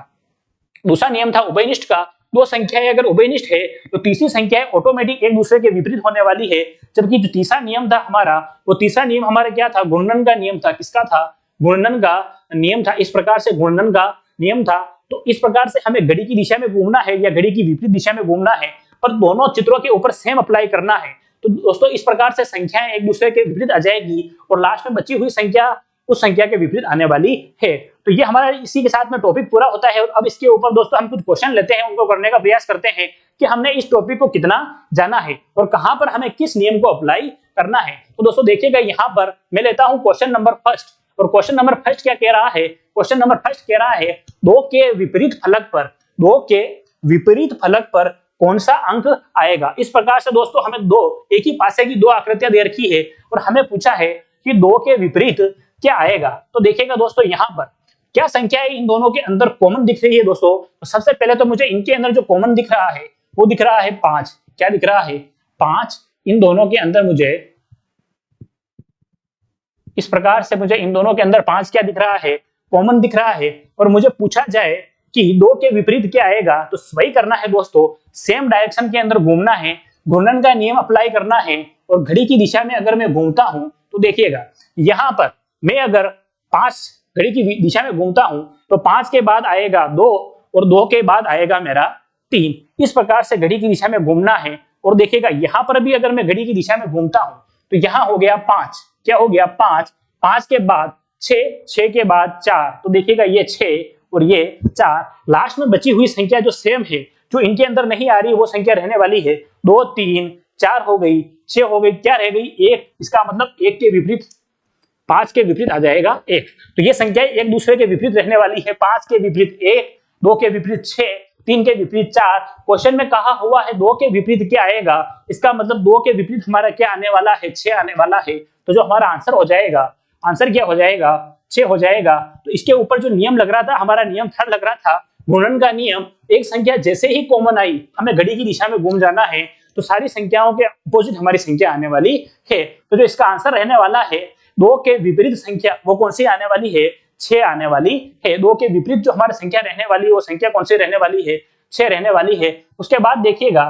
दूसरा नियम था उभयनिष्ठ का। 2 संख्याएं अगर उभयनिष्ठ है तो तीसरी संख्या ऑटोमेटिक एक दूसरे के विपरीत होने वाली है। जबकि जो तीसरा नियम था हमारा, वो तीसरा नियम हमारा क्या था, गुणन का नियम था। किसका था, गुणन का नियम था। इस प्रकार से गुणन का नियम था। तो इस प्रकार से हमें घड़ी की दिशा में घूमना है या घड़ी की विपरीत दिशा में घूमना है, पर दोनों चित्रों के ऊपर सेम अप्लाई करना है। तो दोस्तों इस प्रकार से संख्याएं एक दूसरे के विपरीत आ जाएगी और लास्ट में बची हुई संख्या उस संख्या के विपरीत आने वाली है। तो ये हमारा इसी के साथ में टॉपिक पूरा होता है। और अब इसके ऊपर दोस्तों हम कुछ क्वेश्चन लेते हैं, उनको करने का प्रयास करते हैं कि हमने इस टॉपिक को कितना जाना है और कहां पर हमें किस नियम को अप्लाई करना है। तो दोस्तों देखिएगा यहाँ पर मैं लेता हूं क्वेश्चन नंबर फर्स्ट, और क्वेश्चन नंबर फर्स्ट क्या कह रहा है, क्वेश्चन नंबर फर्स्ट कह रहा है 2 के विपरीत फलक पर, 2 के विपरीत फलक पर कौन सा अंक आएगा। इस प्रकार से दोस्तों हमें एक ही पासे की 2 आकृतियां दे रखी है और हमें पूछा है कि 2 के विपरीत क्या आएगा। तो देखिएगा दोस्तों यहाँ पर क्या संख्या है इन दोनों के अंदर कॉमन दिख रही है दोस्तों। तो सबसे पहले तो मुझे इनके अंदर जो कॉमन दिख रहा है वो दिख रहा है 5। क्या दिख रहा है, 5। इन दोनों के अंदर मुझे इस प्रकार से मुझे इन दोनों के अंदर 5 क्या दिख रहा है, कॉमन दिख रहा है। और मुझे पूछा जाए कि 2 के विपरीत क्या आएगा, तो वही करना है दोस्तों, सेम डायरेक्शन के अंदर घूमना है, घूर्णन का नियम अप्लाई करना है। और घड़ी की दिशा में अगर मैं घूमता हूं तो देखिएगा यहां पर मैं अगर 5 घड़ी की दिशा में घूमता हूं तो 5 के बाद आएगा 2 और 2 के बाद आएगा मेरा 3। इस प्रकार से घड़ी की दिशा में घूमना है। और देखिएगा यहां पर भी अगर मैं घड़ी की दिशा में घूमता हूं तो यहां हो गया 5, क्या हो गया 5, 5 के बाद 6, 6 के बाद 4, तो देखिएगा ये 6 और ये 4। लास्ट में बची हुई संख्या जो सेम है, जो इनके अंदर नहीं आ रही वो संख्या रहने वाली है 2, 3, 4 हो गई, 6 हो गई, क्या रह गई 1। इसका मतलब 1 के विपरीत 5 के विपरीत आ जाएगा 1। तो ये संख्याएं एक दूसरे के विपरीत रहने वाली है। 5 के विपरीत 1, 2 के विपरीत 6, 3 के विपरीत 4। क्वेश्चन में कहा हुआ है 2 के विपरीत क्या आएगा, इसका मतलब 2 के विपरीत हमारा क्या आने वाला है, 6 आने वाला है। तो जो हमारा आंसर हो जाएगा, आंसर क्या हो जाएगा, 6 हो जाएगा। तो इसके ऊपर जो नियम लग रहा था, हमारा नियम था लग रहा था गुणन का नियम। एक संख्या जैसे ही कॉमन आई, हमें घड़ी की दिशा में घूम जाना है, तो सारी संख्याओं के अपोजिट हमारी संख्या आने वाली है। तो जो इसका आंसर रहने वाला है 2 के विपरीत संख्या, वो कौन सी आने वाली है, 6 आने वाली है। 2 के विपरीत जो हमारी संख्या रहने वाली है, वो संख्या कौन सी रहने वाली है, 6 रहने वाली है। उसके बाद देखिएगा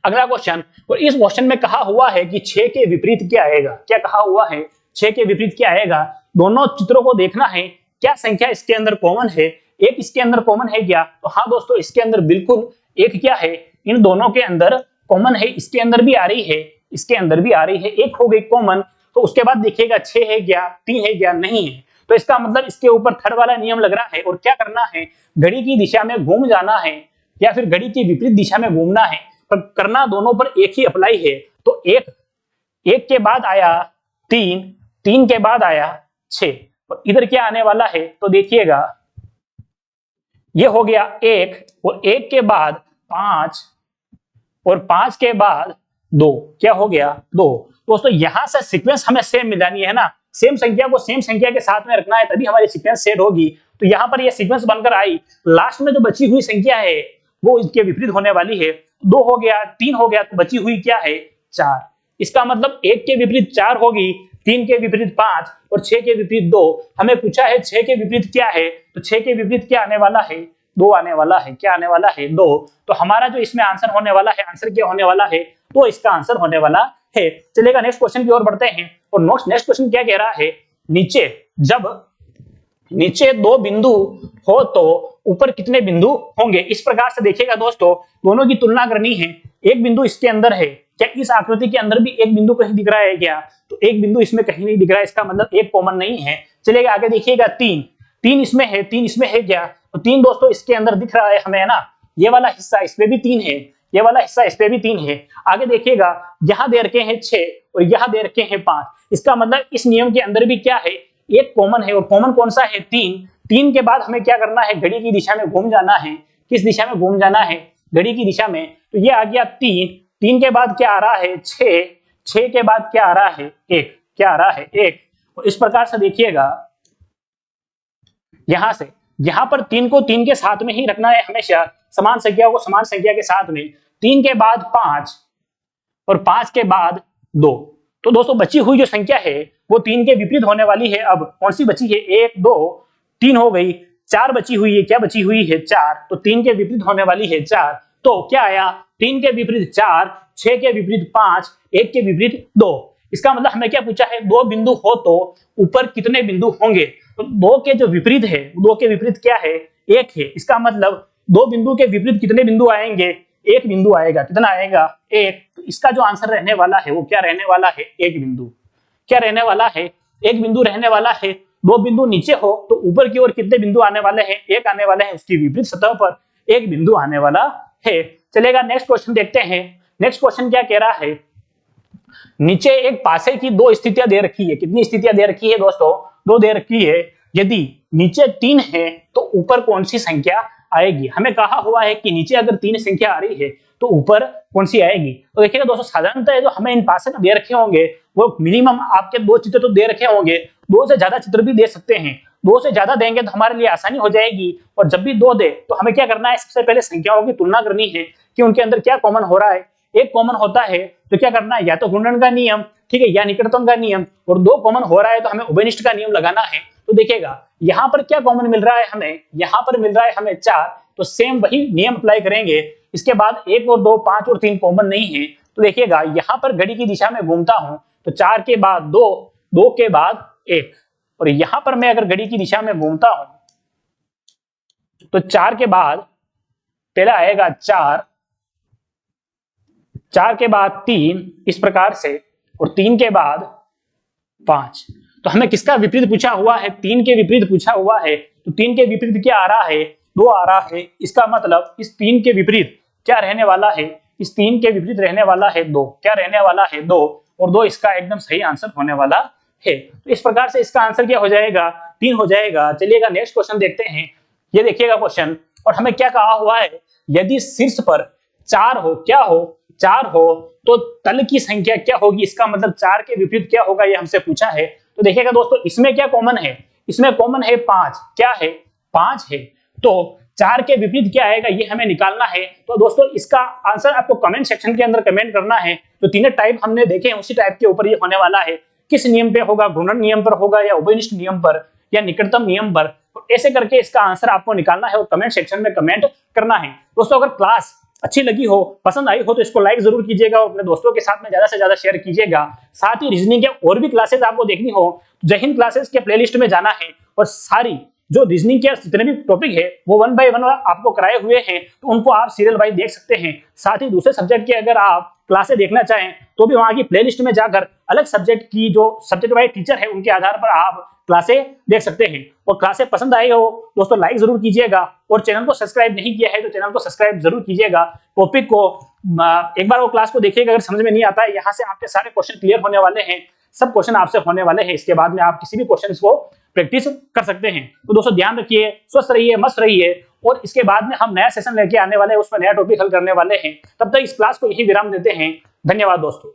अगला क्वेश्चन, और इस क्वेश्चन में कहा हुआ है कि 6 के विपरीत क्या आएगा। क्या कहा हुआ है, 6 के विपरीत क्या आएगा। दोनों चित्रों को देखना है, क्या संख्या इसके अंदर कॉमन है, एक इसके अंदर कॉमन है क्या। तो हाँ दोस्तों, इसके अंदर बिल्कुल एक क्या है, इन दोनों के अंदर कॉमन है। इसके अंदर भी आ रही है, इसके अंदर भी आ रही है, एक हो गई कॉमन। तो उसके बाद देखिएगा 6 है क्या, 3 है क्या, नहीं है। तो इसका मतलब इसके ऊपर थर्ड वाला नियम लग रहा है। और क्या करना है, घड़ी की दिशा में घूम जाना है या फिर घड़ी की विपरीत दिशा में घूमना है, पर करना दोनों पर एक ही अप्लाई है। तो एक के बाद आया 3, 3 के बाद आया 6, और इधर क्या आने वाला है, तो देखिएगा ये हो गया 1, और 1 के बाद 5, और 5 के बाद 2, क्या हो गया 2। दोस्तों यहां से सीक्वेंस हमें सेम मिलानी है ना, सेम संख्या को सेम संख्या के साथ में रखना है, तभी हमारी सीक्वेंस सेट होगी। तो यहां पर ये सीक्वेंस बनकर आई, लास्ट में जो बची हुई संख्या है वो इसके विपरीत होने वाली है। 2 हो गया, 3 हो गया, तो बची हुई क्या है 4। इसका मतलब 1 के विपरीत 4 होगी, 3 के विपरीत 5 और 6 के विपरीत 2। हमें पूछा है 6 के विपरीत क्या है, तो 6 के विपरीत क्या आने वाला है, 2 आने वाला है। क्या आने वाला है, 2। तो हमारा जो इसमें आंसर होने वाला है, आंसर क्या होने वाला है, तो इसका आंसर होने वाला है। चलेगा नेक्स्ट क्वेश्चन की ओर बढ़ते हैं। और नेक्स्ट क्वेश्चन क्या कह रहा है, नीचे जब नीचे 2 बिंदु हो तो ऊपर कितने बिंदु होंगे। इस प्रकार से देखिएगा दोस्तों, दोनों की तुलना करनी है। एक बिंदु इसके अंदर है, क्या इस आकृति के अंदर भी एक बिंदु कहीं दिख रहा है क्या, तो एक बिंदु इसमें कहीं नहीं दिख रहा है, इसका मतलब एक कॉमन नहीं है। चलेगा आगे देखिएगा 3 इसमें है, 3 इसमें है क्या, तो 3 दोस्तों इसके अंदर दिख रहा है हमें, है ना। ये वाला हिस्सा इस पे भी 3 है, ये वाला हिस्सा इस पे भी 3 है। आगे देखिएगा यहाँ दे रखे हैं 6 और यहाँ दे रखे हैं 5। इसका मतलब इस नियम के अंदर भी क्या है, एक कॉमन है। और कॉमन कौन सा है, 3 के बाद हमें क्या करना है, घड़ी की दिशा में घूम जाना है। किस दिशा में घूम जाना है, घड़ी की दिशा में। तो ये आ गया 3 के बाद क्या आ रहा है 6 के बाद क्या आ रहा है 1, क्या आ रहा है 1। और इस प्रकार से देखिएगा यहां से यहां पर 3 को 3 के साथ में ही रखना है हमेशा, समान संख्या को समान संख्या के साथ में। 3 के बाद 5 और 5 के बाद 2। तो दोस्तों बची हुई जो संख्या है वो 3 के विपरीत होने वाली है। अब कौन सी बची है, 1 2 3 हो गई, 4 बची हुई है, क्या बची हुई है 4। तो 3 के विपरीत होने वाली है 4। तो क्या आया, 3 के विपरीत 4, 6 के विपरीत 5, 1 के विपरीत 2। इसका मतलब हमें क्या पूछा है, 2 बिंदु हो तो ऊपर कितने बिंदु होंगे। तो 2 के जो विपरीत है, 2 के विपरीत क्या है, 1 है। इसका मतलब 2 बिंदु के विपरीत कितने बिंदु आएंगे, 1 बिंदु आएगा। कितना आएगा, 1। तो इसका जो आंसर रहने वाला है वो क्या रहने वाला है, 1 बिंदु। क्या रहने वाला है, 1 बिंदु रहने वाला है। 2 बिंदु नीचे हो तो ऊपर की ओर कितने बिंदु आने वाले हैं, 1 आने वाले हैं। उसकी विपरीत सतह पर 1 बिंदु आने वाला है। चलेगा नेक्स्ट क्वेश्चन देखते हैं। नेक्स्ट क्वेश्चन क्या कह रहा है, नीचे एक पासे की 2 स्थितियां दे रखी है। कितनी स्थितियां दे रखी है दोस्तों, 2 दे रखी है। यदि नीचे 3 है तो ऊपर कौन सी संख्या आएगी। हमें कहा हुआ है कि नीचे अगर 3 संख्या आ रही है तो ऊपर कौन सी आएगी। तो देखिएगा दोस्तों, साधारणतः जो हमें इन पासे दे रखे होंगे वो मिनिमम आपके 2 चित्र तो दे रखे होंगे, 2 से ज्यादा चित्र भी दे सकते हैं। 2 से ज्यादा देंगे तो हमारे लिए आसानी हो जाएगी। और जब भी 2 दे तो हमें क्या करना है, सबसे पहले संख्याओं की तुलना करनी है कि उनके अंदर क्या कॉमन हो रहा है। एक कॉमन होता है तो क्या करना है, या तो गुणन का नियम, ठीक है, या निकटतम का नियम। और 2 कॉमन हो रहा है तो हमें उभयनिष्ठ का नियम लगाना है। तो देखिएगा यहाँ पर क्या कॉमन मिल रहा है हमें, यहाँ पर मिल रहा है हमें 4। तो सेम वही नियम अप्लाई करेंगे। इसके बाद 1 और 2, 5 और 3 कॉमन नहीं है। तो देखिएगा यहाँ पर घड़ी की दिशा में घूमता हूं तो 4 के बाद 2, 2 के बाद 1। और यहां पर मैं अगर घड़ी की दिशा में घूमता हूं तो 4 के बाद पहला आएगा 4, 4 के बाद 3, इस प्रकार से, और 3 के बाद 5। तो हमें किसका विपरीत पूछा हुआ है, 3 के विपरीत पूछा हुआ है। तो 3 के विपरीत क्या आ रहा है, 2 आ रहा है। इसका मतलब इस 3 के विपरीत क्या रहने वाला है, इस 3 के विपरीत रहने वाला है 2। क्या रहने वाला है 2, और 2 इसका एकदम सही आंसर होने वाला है। तो इस प्रकार से इसका आंसर क्या हो जाएगा, 3 हो जाएगा। चलिएगा नेक्स्ट क्वेश्चन देखते हैं। ये देखिएगा क्वेश्चन, और हमें क्या कहा हुआ है, यदि शीर्ष पर 4 हो, क्या हो, 4 हो, तो तल की संख्या क्या होगी, इसका मतलब 4 के विपरीत क्या होगा, ये हमसे पूछा है। तो देखिएगा दोस्तों, इसमें क्या कॉमन है, इसमें कॉमन है 5। क्या है, 5 है। तो 4 के विपरीत क्या आएगा, ये हमें निकालना है। तो दोस्तों इसका आंसर आपको कमेंट सेक्शन के अंदर कमेंट करना है। तो तीनों टाइप हमने देखे हैं, उसी टाइप के ऊपर ये होने वाला है। किस नियम पे होगा, घूर्णन नियम पर होगा, या उभयनिष्ठ नियम पर, या निकटतम नियम पर। तो ऐसे करके इसका आंसर आपको निकालना है और कमेंट सेक्शन में कमेंट करना है। दोस्तों अगर क्लास अच्छी लगी हो, पसंद आई हो, तो इसको लाइक जरूर कीजिएगा और अपने दोस्तों के साथ में ज्यादा से ज्यादा शेयर कीजिएगा। साथ ही रीजनिंग के और भी क्लासेस आपको देखनी हो, जय हिंद क्लासेस के प्लेलिस्ट में जाना है और सारी जो रीजनिंग के जितने भी टॉपिक है वो 1 बाय 1 आपको कराए हुए हैं, तो उनको आप सीरियल वाइज देख सकते हैं। साथ ही दूसरे सब्जेक्ट के अगर आप क्लासेस देखना चाहें तो भी वहां की प्लेलिस्ट में जाकर अलग सब्जेक्ट की जो सब्जेक्ट वाइज टीचर है उनके आधार पर आप क्लासें देख सकते हैं। और क्लासें पसंद आई हो दोस्तों लाइक जरूर कीजिएगा, और चैनल को सब्सक्राइब नहीं किया है तो चैनल को सब्सक्राइब जरूर कीजिएगा। टॉपिक को एक बार वो क्लास को देखिएगा, अगर समझ में नहीं आता है, यहाँ से आपके सारे क्वेश्चन क्लियर होने वाले हैं, सब क्वेश्चन आपसे होने वाले हैं। इसके बाद में आप किसी भी क्वेश्चन को प्रैक्टिस कर सकते हैं। तो दोस्तों ध्यान रखिए, स्वस्थ रहिए, मस्त रहिए, और इसके बाद में हम नया सेशन लेके आने वाले हैं, उसमें नया टॉपिक हल करने वाले हैं। तब तक इस क्लास को यही विराम देते हैं। धन्यवाद दोस्तों।